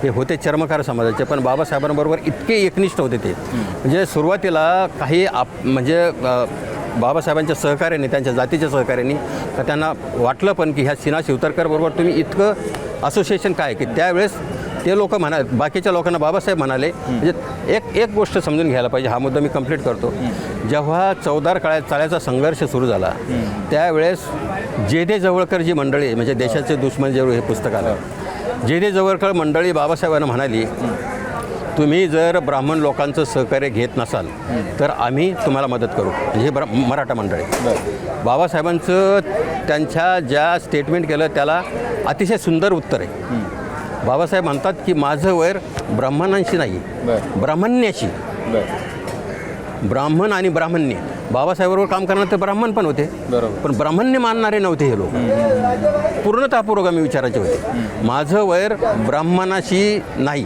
हे होते चर्मकार समाजाचे, पण बाबासाहेबांबरोबर इतके एकनिष्ठ होते ते. म्हणजे सुरुवातीला काही म्हणजे बाबासाहेबांच्या सहकार्याने, त्यांच्या जातीच्या सहकार्याने, तर त्यांना वाटलं पण की ह्या सीना शिवतरकरबरोबर तुम्ही इतकं असोसिएशन काय की त्यावेळेस ते लोक बाकीच्या लोकांना बाबासाहेब म्हणाले. म्हणजे एक गोष्ट समजून घ्यायला पाहिजे, हा मुद्दा मी कंप्लीट करतो. जेव्हा चौदार चाळ्याचा संघर्ष सुरू झाला त्यावेळेस जे जवळकर जी मंडळी, म्हणजे देशाचे दुश्मन जे हे पुस्तक आलं, जे जवळकर मंडळी बाबासाहेबांना म्हणाली तुम्ही जर ब्राह्मण लोकांचं सहकार्य घेत नसाल तर आम्ही तुम्हाला मदत करू. म्हणजे हे मराठा मंडळी. बाबासाहेबांचं त्यांच्या ज्या स्टेटमेंट केलं त्याला अतिशय सुंदर उत्तर आहे. बाबासाहेब म्हणतात की माझं वैर ब्राह्मणांशी नाही, ब्राह्मण्याशी. ब्राह्मण आणि ब्राह्मण्य, बाबासाहेबांबरोबर काम करणारे ते ब्राह्मण पण होते, पण ब्राह्मण्य मानणारे नव्हते हे लोक, पूर्णतः पुरोगामी विचाराचे होते. माझं वैर ब्राह्मणाशी नाही,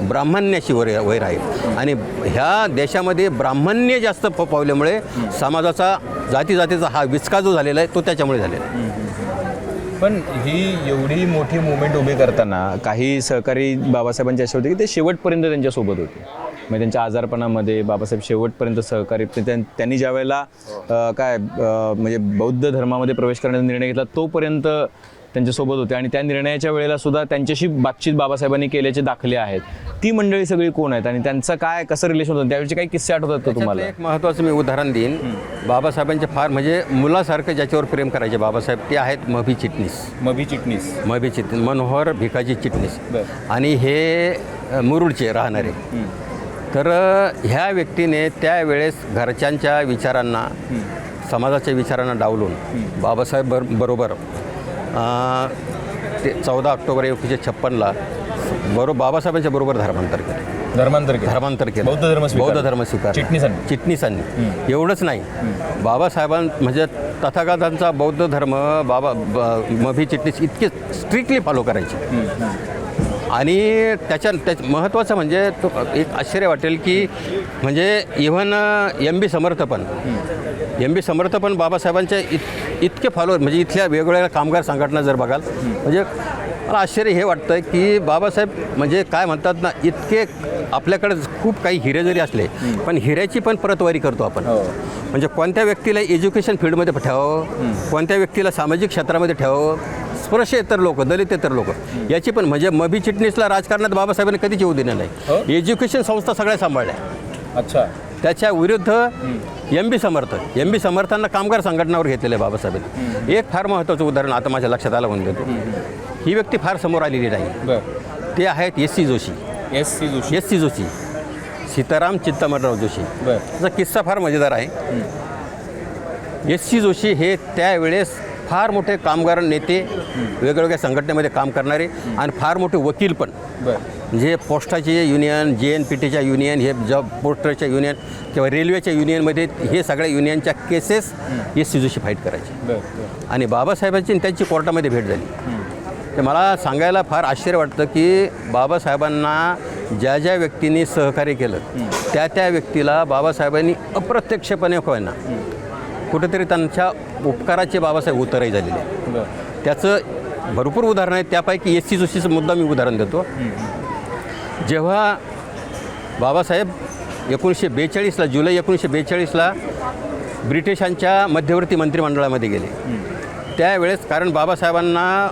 ब्राह्मण्याशी वैर आहे. आणि ह्या देशामध्ये ब्राह्मण्य जास्त पावल्यामुळे समाजाचा, जातीचा हा विचका जो झालेला आहे तो त्याच्यामुळे झालेला आहे. पण ही एवढी मोठी मुवमेंट उभी करताना काही सहकारी बाबासाहेबांचे असे होते की ते शेवटपर्यंत त्यांच्यासोबत होते. म्हणजे त्यांच्या आजारपणामध्ये बाबासाहेब शेवटपर्यंत सहकारी, त्यांनी ज्या वेळेला म्हणजे बौद्ध धर्मामध्ये प्रवेश करण्याचा निर्णय घेतला तोपर्यंत त्यांच्यासोबत होते. आणि त्या निर्णयाच्या वेळेला सुद्धा त्यांच्याशी बातचीत बाबासाहेबांनी केल्याचे दाखले आहेत. ती मंडळी सगळी कोण आहेत आणि त्यांचं कसं रिलेशन होतं, त्यावेळेचे काही किस्से आठवतात का तुम्हाला? एक महत्त्वाचं मी उदाहरण देईन. बाबासाहेबांचे फार म्हणजे मुलासारखं ज्याच्यावर प्रेम करायचे बाबासाहेब ते आहेत महबी चिटणीस, मनोहर भिकाजी चिटणीस. आणि हे मुरुडचे राहणारे. तर ह्या व्यक्तीने त्यावेळेस घरच्यांच्या विचारांना, समाजाच्या विचारांना डावलून बाबासाहेब बरोबर ते 14 ऑक्टोबर 1956ला बाबासाहेबांच्या बरोबर धर्मांतर केलं. बौद्ध धर्म स्वीकार चिटणीसांनी. एवढंच नाही, बाबासाहेबां म्हणजे तथागतांचा बौद्ध धर्म महबी चिटणीस इतके स्ट्रिक्टली फॉलो करायचे. आणि त्याच्या महत्त्वाचं म्हणजे तो एक आश्चर्य वाटेल की म्हणजे इव्हन एम बी समर्थ पण बाबासाहेबांच्या इतके फॉलोअर, म्हणजे इथल्या वेगवेगळ्या कामगार संघटना जर बघाल, म्हणजे मला आश्चर्य हे वाटतं की बाबासाहेब म्हणजे काय म्हणतात ना, इतके आपल्याकडे खूप काही हिरे जरी असले पण हिऱ्याची पण परतवारी करतो आपण. म्हणजे कोणत्या व्यक्तीला एज्युकेशन फील्डमध्ये ठेवावं, कोणत्या व्यक्तीला सामाजिक क्षेत्रामध्ये ठेवावं, स्पृश्येतर लोक, दलितेतर लोक याची पण. म्हणजे महबी चिटणीसला राजकारणात बाबासाहेबांनी कधीच येऊ दिलं नाही. एज्युकेशन संस्था सगळ्या सांभाळल्या. अच्छा. त्याच्या विरुद्ध एम बी समर्थांना कामगार संघटनावर घेतलेलं आहे बाबासाहेबांनी. एक फार महत्त्वाचं उदाहरण आता माझ्या लक्षात आलं म्हणून देतो. ही व्यक्ती फार समोर आलेली नाही. ते आहेत एस सी जोशी, सीताराम चित्तमणराव जोशी. त्याचा किस्सा फार मजेदार आहे. एस सी जोशी हे त्यावेळेस फार मोठे कामगार नेते, वेगवेगळ्या संघटनेमध्ये काम करणारे आणि फार मोठे वकील पण. म्हणजे पोस्टाचे युनियन, JNPTच्या युनियन, हे जॉब पोस्टरच्या युनियन किंवा रेल्वेच्या युनियनमध्ये हे सगळ्या युनियनच्या cases S C Joshi fight करायचे. आणि बाबासाहेबांची त्यांची कोर्टामध्ये भेट झाली. तर मला सांगायला फार आश्चर्य वाटतं की बाबासाहेबांना ज्या ज्या व्यक्तींनी सहकार्य केलं त्या त्या व्यक्तीला बाबासाहेबांनी अप्रत्यक्षपणे होईना कुठेतरी त्यांच्या उपकाराचे बाबासाहेब उतरही झालेले आहे. त्याचं भरपूर उदाहरण आहे. त्यापैकी एस सी जोशीचं मुद्दा मी उदाहरण देतो. जेव्हा बाबासाहेब 1942ला जुलै 1942ला ब्रिटिशांच्या मध्यवर्ती मंत्रिमंडळामध्ये गेले, त्यावेळेस कारण बाबासाहेबांना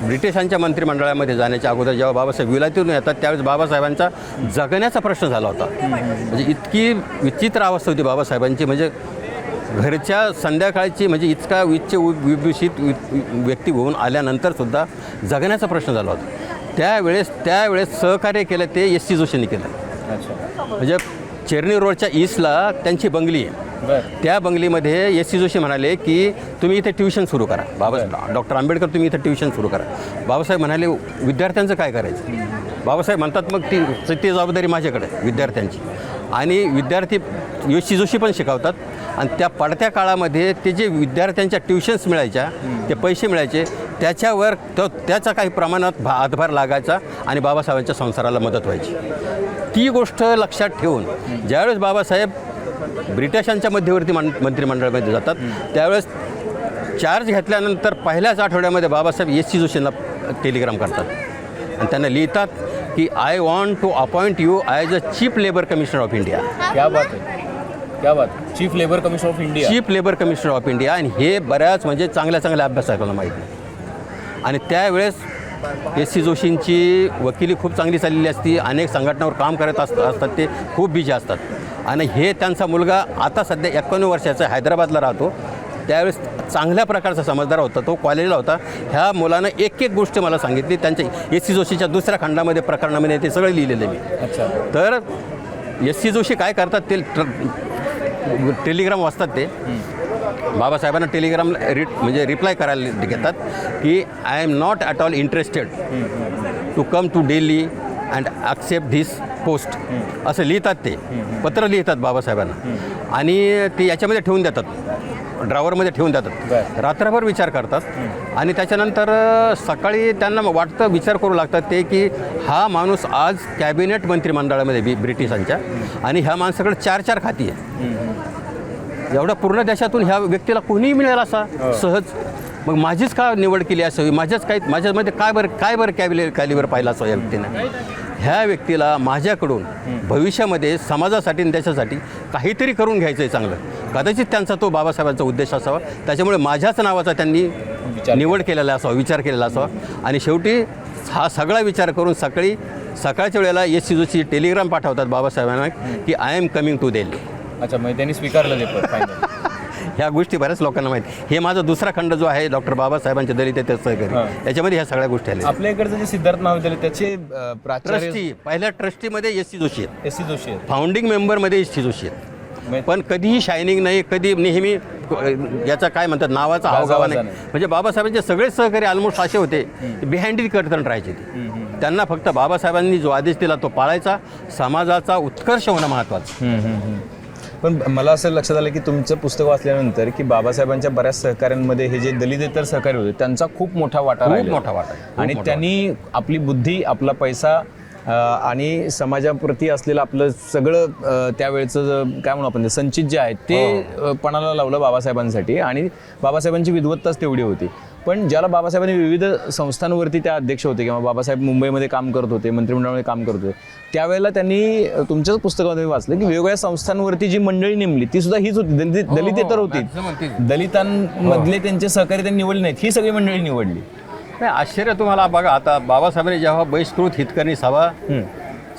ब्रिटिशांच्या मंत्रिमंडळामध्ये जाण्याच्या अगोदर जेव्हा बाबासाहेब विलायतीतून येतात त्यावेळेस बाबासाहेबांचा जगण्याचा प्रश्न झाला होता. म्हणजे इतकी विचित्र अवस्था होती बाबासाहेबांची. म्हणजे घरच्या संध्याकाळची म्हणजे इतका विभूषित व्यक्ती होऊन आल्यानंतरसुद्धा जगण्याचा प्रश्न झाला होता. त्यावेळेस सहकार्य केलं ते एस सी जोशींनी केलं. म्हणजे चेरनी रोडच्या ईस्टला त्यांची बंगली आहे. त्या बंगलीमध्ये एस सी जोशी म्हणाले की तुम्ही इथे ट्युशन सुरू करा. डॉक्टर आंबेडकर तुम्ही इथे ट्युशन सुरू करा. बाबासाहेब म्हणाले विद्यार्थ्यांचं काय करायचं. बाबासाहेब म्हणतात मग ती जबाबदारी माझ्याकडे विद्यार्थ्यांची. आणि विद्यार्थी एस सी जोशी पण शिकवतात. आणि त्या पडत्या काळामध्ये ते जे विद्यार्थ्यांच्या ट्युशन्स मिळायच्या ते पैसे मिळायचे त्याच्यावर त्याचा काही प्रमाणात हातभार लागायचा आणि बाबासाहेबांच्या संसाराला मदत व्हायची. ती गोष्ट लक्षात ठेवून ज्यावेळेस बाबासाहेब ब्रिटिशांच्या मध्यवर्ती मंत्रिमंडळामध्ये जातात त्यावेळेस चार्ज घेतल्यानंतर पहिल्याच आठवड्यामध्ये बाबासाहेब एस सी जोशींना टेलिग्राम करतात आणि त्यांना लिहितात की I want to appoint you as a chief labour commissioner of India. क्या बात आहे, क्या बात. Chief labour commissioner of India. Chief labour commissioner of India. आणि हे बऱ्याच म्हणजे चांगल्या अभ्यासकांना माहीत नाही. आणि त्यावेळेस एस सी जोशींची वकिली खूप चांगली चाललेली असती. अनेक संघटनावर काम करत असतात. ते खूप बिजी असतात. आणि हे त्यांचा मुलगा आता सध्या 91 वर्षाचा हैदराबादला राहतो. त्यावेळेस चांगल्या प्रकारचा समजदार होता. तो कॉलेजला होता. ह्या मुलानं एक गोष्ट मला सांगितली. त्यांच्या एस सी जोशीच्या दुसऱ्या खंडामध्ये प्रकरणामध्ये ते सगळं लिहिलेलं मी. अच्छा. तर एस सी जोशी काय करतात ते टेलिग्राम वाचतात. ते बाबासाहेबांना टेलिग्राम म्हणजे रिप्लाय करायला घेतात की I am not at all interested to come to Delhi and accept this post असं लिहितात. ते पत्र लिहितात बाबासाहेबांना आणि ते याच्यामध्ये ठेवून देतात, ड्रावरमध्ये ठेवून देतात. रात्रभर विचार करतात आणि त्याच्यानंतर सकाळी त्यांना वाटतं, विचार करू लागतात ते की हा माणूस आज कॅबिनेट मंत्रिमंडळामध्ये ब्रिटिशांच्या आणि ह्या माणसाकडे 4 खाती आहे. एवढ्या पूर्ण देशातून ह्या व्यक्तीला कोणीही मिळेल असा सहज. मग माझीच का निवड केली असावी, माझ्यामध्ये काय बरं कॅलिबर पाहिला असं या व्यक्तीनं. ह्या व्यक्तीला माझ्याकडून भविष्यामध्ये समाजासाठी आणि देशासाठी काहीतरी करून घ्यायचं आहे चांगलं. कदाचित त्यांचा तो बाबासाहेबांचा उद्देश असावा. त्याच्यामुळे माझ्याच नावाचा त्यांनी निवड केलेला असावा, विचार केलेला असावा. आणि शेवटी हा सगळा विचार करून सकाळच्या वेळेला एस सी जोशी टेलिग्राम पाठवतात बाबासाहेबांना की I am coming to Delhi. अच्छा, म्हणजे त्यांनी स्वीकारलं ते. ह्या गोष्टी बऱ्याच लोकांना माहीत. हे माझा दुसरा खंड जो आहे डॉक्टर बाबासाहेबांचे दलित ते सहकारी, त्याच्यामध्ये ह्या सगळ्या गोष्टी आल्या. आपल्या इकडचं जे सिद्धार्थ महाविद्यालय त्याचे ट्रस्टी, पहिल्या ट्रस्टीमध्ये एस सी जोशी आहेत. एस सी जोशी आहेत. फाउंडिंग मेंबरमध्ये एस सी जोशी आहेत. पण कधीही शायनिंग नाही, कधी नेहमी याचा काय म्हणतात नावाचा हावगावा नाही. म्हणजे बाबासाहेबांचे सगळे सहकारी ऑलमोस्ट असे होते बिहाइंड दी कर्टन राहायचे. त्यांना फक्त बाबासाहेबांनी जो आदेश दिला तो पाळायचा. समाजाचा उत्कर्ष होणं महत्त्वाचं. पण मला असं लक्षात आलं की तुमचं पुस्तक वाचल्यानंतर की बाबासाहेबांच्या बऱ्याच सहकाऱ्यांमध्ये हे जे दलितेतर सहकारी होते त्यांचा खूप मोठा वाटा आहे. आणि त्यांनी आपली बुद्धी, आपला पैसा आणि समाजाप्रती असलेलं आपलं सगळं त्यावेळेचं काय म्हणू आपण संचित जे आहे ते पणाला लावलं बाबासाहेबांसाठी. आणि बाबासाहेबांची विद्वत्ताच तेवढी होती. पण ज्याला बाबासाहेबांनी विविध संस्थांवरती त्या अध्यक्ष होते किंवा बाबासाहेब मुंबईमध्ये काम करत होते, मंत्रिमंडळामध्ये काम करत होते, त्यावेळेला त्यांनी तुमच्याच पुस्तकामध्ये वाचलं की वेगवेगळ्या संस्थांवरती जी मंडळी नेमली ती सुद्धा हीच होती, दलितेतर होती. दलितांमधले त्यांचे सहकारी त्यांनी निवडले नाहीत, ही सगळी मंडळी निवडली. नाही, आश्चर्य तुम्हाला बघा. आता बाबासाहेबांनी जेव्हा बहिष्कृत हितकर्णी सभा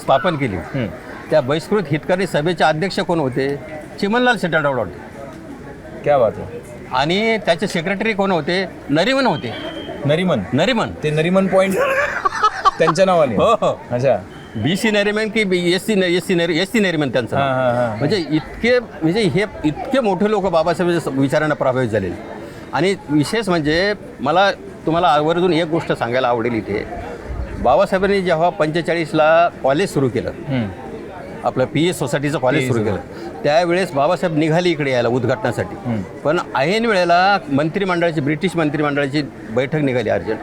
स्थापन केली त्या बहिष्कृत हितकर्णी सभेचे अध्यक्ष कोण होते? चिमनलाल शेटाडवाड होते. क्या बात आहे. आणि त्याचे सेक्रेटरी कोण होते? नरिमन होते. नरिमन ते नरिमन पॉइंट त्यांच्या नावाने. हो हो. अच्छा. BC नरिमन की एस सी नरिमन त्यांचं. म्हणजे हे इतके मोठे लोक बाबासाहेबांच्या विचारांना प्रभावित झालेले. आणि विशेष म्हणजे मला तुम्हाला आवर्जून एक गोष्ट सांगायला आवडेल इथे. बाबासाहेबांनी जेव्हा 45ला कॉलेज सुरू केलं, आपलं PS सोसायटीचं कॉलेज सुरू केलं, त्यावेळेस बाबासाहेब निघाले इकडे यायला उद्घाटनासाठी. पण ऐन वेळेला ब्रिटिश मंत्रिमंडळाची बैठक निघाली अर्जंट.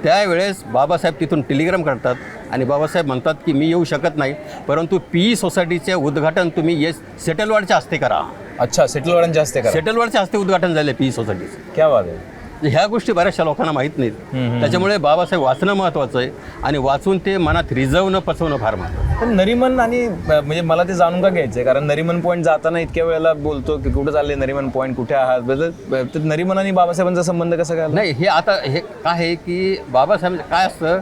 त्यावेळेस बाबासाहेब तिथून टेलिग्राम करतात आणि बाबासाहेब म्हणतात की मी येऊ शकत नाही, परंतु पी सोसायटीचे उद्घाटन तुम्ही सेटलवाडच्या हस्ते करा. अच्छा, सेटलवाड्यांच्या हस्ते करा. सेटलवाडच्या हस्ते उद्घाटन झाले पी सोसायटीचं. क्या बात आहे. ह्या गोष्टी बऱ्याचशा लोकांना माहीत नाहीत. त्याच्यामुळे बाबासाहेब वाचणं महत्त्वाचं आहे आणि वाचून ते मनात रिझवणं पचवणं फार महत्त्वाचं. पण नरिमन आणि म्हणजे मला ते जाणून का घ्यायचं आहे, कारण नरिमन पॉईंट जाताना इतक्या वेळेला बोलतो की कुठं चालले नरिमन पॉईंट, कुठे आहात, तर नरिमन आणि बाबासाहेबांचा संबंध कसा काय? नाही, हे आता हे काय आहे की बाबासाहेब काय असतं,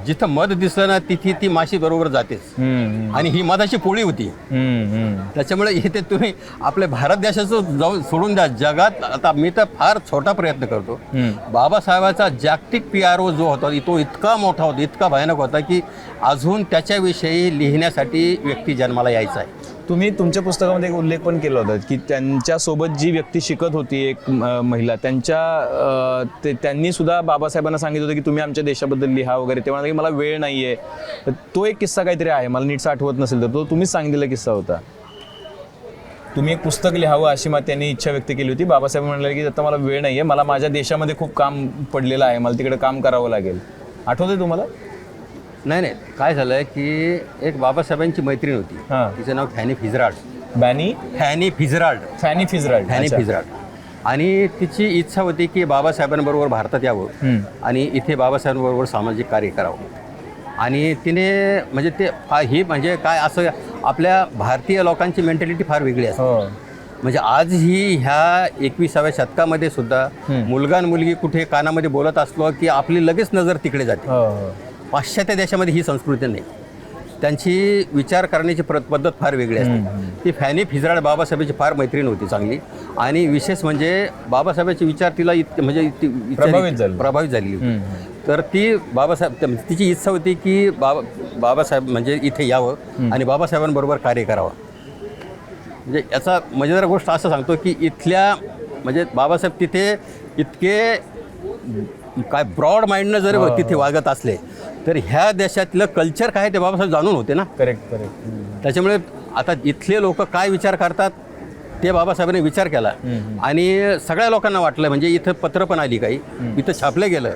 जिथं मध दिसलं ना तिथे ती माशी बरोबर जातेच. आणि ही मधाची पोळी होती. त्याच्यामुळे इथे तुम्ही आपल्या भारत देशाचं जाऊन सोडून द्या, जगात आता मी तर फार छोटा प्रयत्न करतो. बाबासाहेबाचा जागतिक PRO जो होता तो इतका मोठा होता, इतका भयानक होता की अजून त्याच्याविषयी लिहिण्यासाठी व्यक्ती जन्माला यायचा आहे. तुम्ही तुमच्या पुस्तकामध्ये एक उल्लेख पण केला होता की त्यांच्यासोबत जी व्यक्ती शिकत होती, एक महिला, त्यांनी सुद्धा बाबासाहेबांना सांगितलं होतं की तुम्ही आमच्या देशाबद्दल लिहा वगैरे. ते म्हणाले की मला वेळ नाही आहे. तर तो एक किस्सा काहीतरी आहे, मला नीटसा आठवत नसेल तर तो तुम्हीच सांगितलेला किस्सा होता. तुम्ही एक पुस्तक लिहावं अशी त्यांनी इच्छा व्यक्त केली होती. बाबासाहेब म्हणाले की आता मला वेळ नाही आहे, मला माझ्या देशामध्ये खूप काम पडलेलं आहे, मला तिकडे काम करावं लागेल. आठवतंय तुम्हाला? नाही, काय झालं की एक बाबासाहेबांची मैत्रीण होती, तिचं नाव फॅनी फिजराल्ड. Funny Fitzgerald. आणि तिची इच्छा होती की बाबासाहेबांबरोबर भारतात यावं आणि इथे बाबासाहेबांबरोबर सामाजिक कार्य करावं. आणि तिने म्हणजे ही म्हणजे काय असं आपल्या भारतीय लोकांची मेंटॅलिटी फार वेगळी असते. म्हणजे आजही ह्या 21व्या शतकामध्ये सुद्धा मुलगा आणि मुलगी कुठे कानामध्ये बोलत असलो की आपली लगेच नजर तिकडे जाते. पाश्चात्य देशामध्ये ही संस्कृती नाही, त्यांची विचार करण्याची पद्धत फार वेगळी असते. ती फॅनी फिजराल्ड बाबासाहेबांची फार मैत्रीण होती चांगली. आणि विशेष म्हणजे बाबासाहेबांचे विचार तिला प्रभावित झाली होती. तर ती तिची इच्छा होती की बाबासाहेब म्हणजे इथे यावं आणि बाबासाहेबांबरोबर कार्य करावं. म्हणजे याचा मजेदार गोष्ट असं सांगतो की इथल्या म्हणजे बाबासाहेब तिथे इतके काय ब्रॉड माइंडनं जर तिथे वागत असले तर ह्या देशातलं कल्चर काय ते बाबासाहेब जाणून होते ना. करेक्ट. त्याच्यामुळे आता इथले लोक काय विचार करतात ते बाबासाहेबांनी विचार केला आणि सगळ्या लोकांना वाटलं, म्हणजे इथं पत्र पण आली काही, इथं छापलं गेलं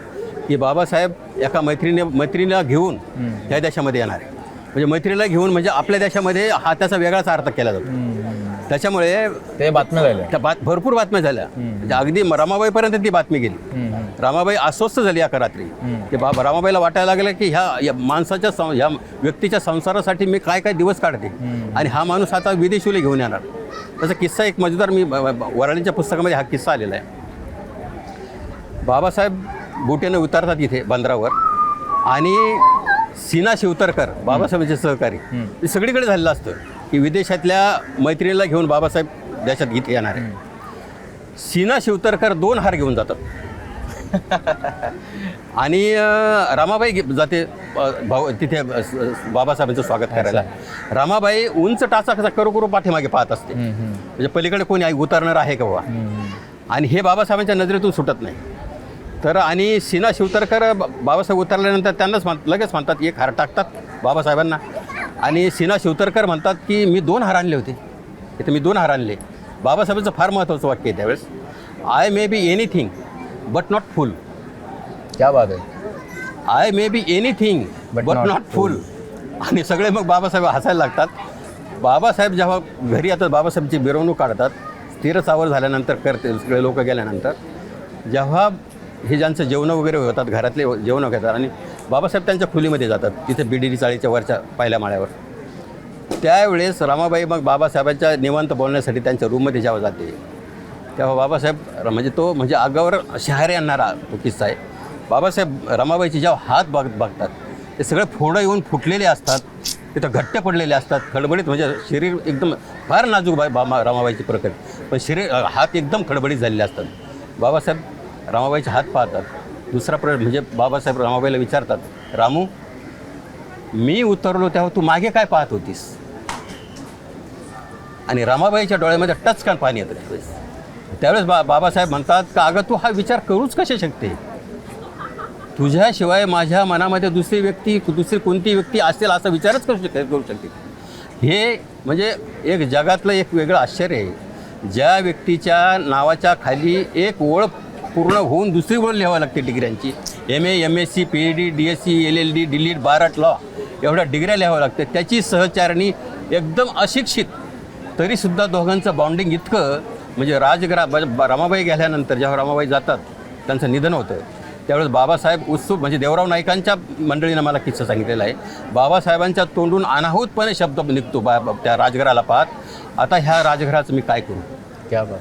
की बाबासाहेब एका मैत्रिणीला घेऊन ह्या देशामध्ये येणार आहे. म्हणजे मैत्रिणीला घेऊन म्हणजे आपल्या देशामध्ये हा त्याचा वेगळाच अर्थ केला जातो. त्याच्यामुळे ते बातम्या झाल्या, त्या भरपूर बातम्या झाल्या. म्हणजे अगदी रमाबाईपर्यंत ती बातमी गेली. रमाबाई अस्वस्थ झाली एका रात्री की रमाबाईला वाटायला लागलं की ह्या माणसाच्या ह्या व्यक्तीच्या संसारासाठी मी काय काय दिवस काढते आणि हा माणूस आता विदेशीला घेऊन येणार. त्याचा किस्सा एक मजेदार मी वराळीच्या पुस्तकामध्ये हा किस्सा आलेला आहे. बाबासाहेब बोटीनं उतरतात इथे बंदरावर आणि सीना शिवतरकर बाबासाहेबांचे सहकारी हे सगळीकडे झालेलं असतं की विदेशातल्या मैत्रिणीला घेऊन बाबासाहेब देशात इथे येणार आहे. सीना शिवतरकर 2 हार घेऊन जातात आणि रमाबाई जाते तिथे बाबासाहेबांचं स्वागत करायला. रमाबाई उंच टाचा कसा करू पाठीमागे पाहत असते, म्हणजे पलीकडे कोणी उतरणार आहे का बाबा. आणि हे बाबासाहेबांच्या नजरेतून सुटत नाही. तर आणि सीना शिवतरकर बाबासाहेब उतरल्यानंतर त्यांनाच लगेच म्हणतात, एक हार टाकतात बाबासाहेबांना. आणि सीना शिवतरकर म्हणतात की मी 2 हार आणले होते, इथे मी 2 हार आणले. बाबासाहेबांचं फार महत्त्वाचं वाक्य आहे त्यावेळेस, I may be anything but not फुल. क्या बात आहे. I may be anything but not फुल. आणि सगळे मग बाबासाहेब हसायला लागतात. बाबासाहेब जेव्हा घरी येतात, बाबासाहेबची मिरवणूक काढतात, स्थिर सावर झाल्यानंतर करते सगळे लोक गेल्यानंतर, जेव्हा हे ज्यांचं जेवणं वगैरे होतात, घरातले जेवणं घेतात आणि बाबासाहेब त्यांच्या खोलीमध्ये जातात, तिथे बिडेरी चाळीच्या वरच्या पहिल्या माळ्यावर. त्यावेळेस रमाबाई मग बाबासाहेबांच्या निवांत बोलण्यासाठी त्यांच्या रूममध्ये जेव्हा जाते, तेव्हा बाबासाहेब म्हणजे आगावर शहारे आणणारा तो किस्सा आहे. बाबासाहेब रमाबाईचे जेव्हा हात बघतात ते सगळे फोडं येऊन फुटलेले असतात, तिथं घट्ट पडलेले असतात, खडबडीत, म्हणजे शरीर एकदम फार नाजूक रमाबाईची प्रकृती, पण हात एकदम खडबडीत झालेले असतात. बाबासाहेब रमाबाईचे हात पाहतात. दुसरा म्हणजे बाबासाहेब रमाबाईला विचारतात, रामू मी उतरलो तेव्हा तू मागे काय पाहत होतीस. आणि रमाबाईच्या डोळ्यामध्ये टचकन पाणी येतं. त्यावेळेस बाबासाहेब म्हणतात का अगं तू हा विचार करूच कसे शकते, तुझ्याशिवाय माझ्या मनामध्ये दुसरी कोणती व्यक्ती असेल असा विचारच करू शकते. हे म्हणजे एक जगातलं एक वेगळं आश्चर्य आहे. ज्या व्यक्तीच्या नावाच्या खाली एक ओळ पूर्ण होऊन दुसरी ओळ लिहावी लागते डिग्र्यांची, MA MSc PhD DSc LLD DLED bar at law एवढ्या डिग्र्या लिहाव्या लागते. त्याची सहचारणी एकदम अशिक्षित, तरीसुद्धा दोघांचं बॉन्डिंग इतकं म्हणजे रमाबाई गेल्यानंतर जेव्हा रमाबाई जातात त्यांचं निधन होतं त्यावेळेस बाबासाहेब उत्सुक म्हणजे देवराव नाईकांच्या मंडळीनं मला किस्सा सांगितलेला आहे. बाबासाहेबांच्या तोंडून अनाहूतपणे शब्द निघतो त्या राजघराला पाहत, आता ह्या राजघराचं मी काय करू. क्या बात.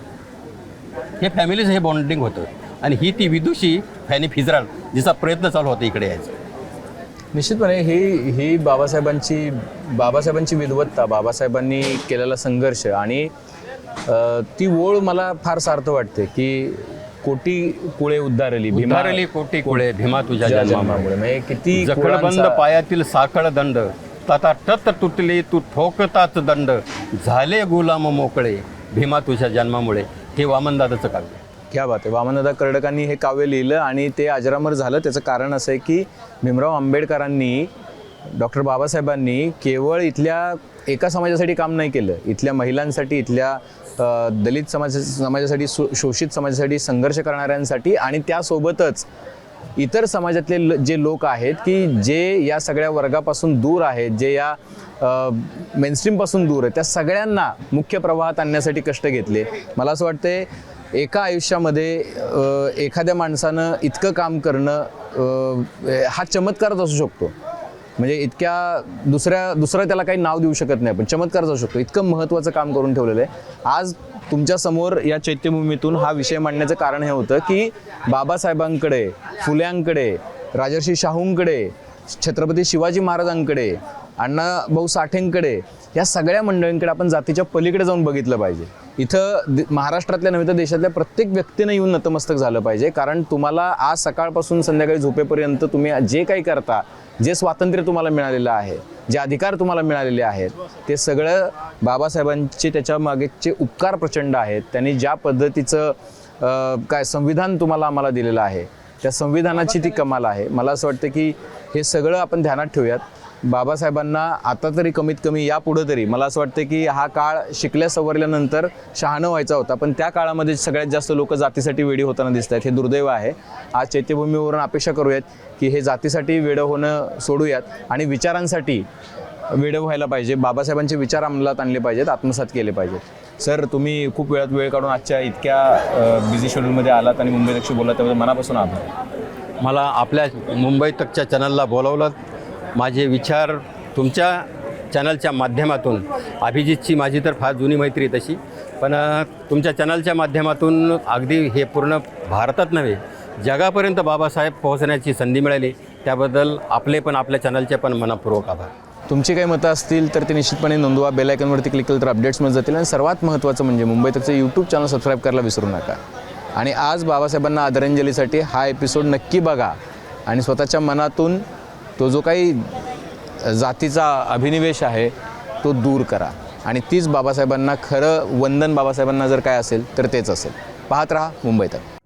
हे फॅमिलीचं हे बॉन्डिंग होतं आणि ही ती विदुषी फॅनी फिजराल जिचा प्रयत्न चालू होता इकडे यायचा. निश्चितपणे ही बाबासाहेबांची विद्वत्ता, बाबासाहेबांनी केलेला संघर्ष आणि ती ओळ मला फार सार्थ वाटते की कोटी कुळे उद्धारली भीमारली कोटी कुळे भीमा तुझ्या जन्मामुळे. म्हणजे किती जखडबंद पायातील साखळ दंड तथा टत तुटले तू ठोकताच दंड झाले गुलाम मोकळे भीमा तुझ्या जन्मामुळे. हे वामनदादाचं काव्य. क्या बात आहे. वामनदादा कर्डकांनी हे काव्य लिहिलं आणि ते अजरामर झालं. त्याचं कारण असं आहे की भीमराव आंबेडकरांनी, डॉक्टर बाबासाहेबांनी केवळ इथल्या एका समाजासाठी काम नाही केलं, इथल्या महिलांसाठी, इथल्या दलित समाजासाठी, शोषित समाजासाठी संघर्ष करणाऱ्यांसाठी आणि त्यासोबतच इतर समाजातले जे लोक आहेत की जे या सगळ्या वर्गापासून दूर आहेत, जे या मेनस्ट्रीमपासून दूर आहेत, त्या सगळ्यांना मुख्य प्रवाहात आणण्यासाठी कष्ट घेतले. मला असं वाटतंय एका आयुष्यामध्ये एखाद्या माणसानं इतकं काम करणं हा चमत्कारच असू शकतो. म्हणजे इतक्या दुसरं त्याला काही नाव देऊ शकत नाही, पण चमत्कारच असू शकतो. इतकं महत्त्वाचं काम करून ठेवलेलं आहे. आज तुमच्यासमोर या चैत्यभूमीतून हा विषय मांडण्याचं कारण हे होतं की बाबासाहेबांकडे, फुल्यांकडे, राजर्षी शाहूंकडे, छत्रपती शिवाजी महाराजांकडे, अण्णाभाऊ साठेंकडे, या सगळ्या मंडळींकडे आपण जातीच्या पलीकडे जाऊन बघितलं पाहिजे. इथं महाराष्ट्रातल्या नव्हे तर देशातल्या प्रत्येक व्यक्तीनं येऊन नतमस्तक झालं पाहिजे. कारण तुम्हाला आज सकाळपासून संध्याकाळी झोपेपर्यंत तुम्ही जे काही करता, जे स्वातंत्र्य तुम्हाला मिळालेलं आहे, जे अधिकार तुम्हाला मिळालेले आहेत, ते सगळं बाबासाहेबांचे त्याच्या मागेचे उपकार प्रचंड आहेत. त्यांनी ज्या पद्धतीचं संविधान तुम्हाला आम्हाला दिलेलं आहे, त्या संविधानाची ती कमाल आहे. मला असं वाटतं की हे सगळं आपण ध्यानात ठेवूयात. बाबासाहेबांना आता तरी कमीत कमी यापुढं तरी मला असं वाटतं की हा काळ शिकल्या सवरल्यानंतर शहाणं व्हायचा होता, पण त्या काळामध्ये सगळ्यात जास्त लोक जातीसाठी वेडी होताना दिसत आहेत. हे दुर्दैव आहे. आज चैत्यभूमीवरून अपेक्षा करूयात की हे जातीसाठी वेडं होणं सोडूयात आणि विचारांसाठी वेडं व्हायला पाहिजे. बाबासाहेबांचे विचार अंमलात आणले पाहिजेत, आत्मसात केले पाहिजेत. सर, तुम्ही खूप वेळ काढून आजच्या इतक्या बिझी शेड्यूलमध्ये आलात आणि मुंबई तकशी बोललात, त्याबद्दल मनापासून आभार. मला आपल्या मुंबई तकच्या चॅनलला बोलावलं. माझे विचार तुमच्या चॅनलच्या माध्यमातून, अभिजितची माझी तर फार जुनी मैत्री तशी, पण तुमच्या चॅनलच्या माध्यमातून अगदी हे पूर्ण भारतात नव्हे जगापर्यंत बाबासाहेब पोहोचण्याची संधी मिळाली. त्याबद्दल आपले पण आपल्या चॅनलचे पण मनपूर्वक आभार. तुमची काही मतं असतील तर ते निश्चितपणे नोंदवा. बेल आयकॉनवरती क्लिक केलं तर अपडेट्स मिळत जातील. आणि सर्वात महत्त्वाचं म्हणजे मुंबई तकचं यूट्यूब चॅनल सबस्क्राईब करायला विसरू नका. आणि आज बाबासाहेबांना आदरांजलीसाठी हा एपिसोड नक्की बघा आणि स्वतःच्या मनातून तो जो काही जातीचा अभिनिवेश आहे तो दूर करा. आणि तीच बाबासाहेबांना खरं वंदन बाबासाहेबांना जर काय असेल तर तेच असेल. पाहत रहा मुंबई तक.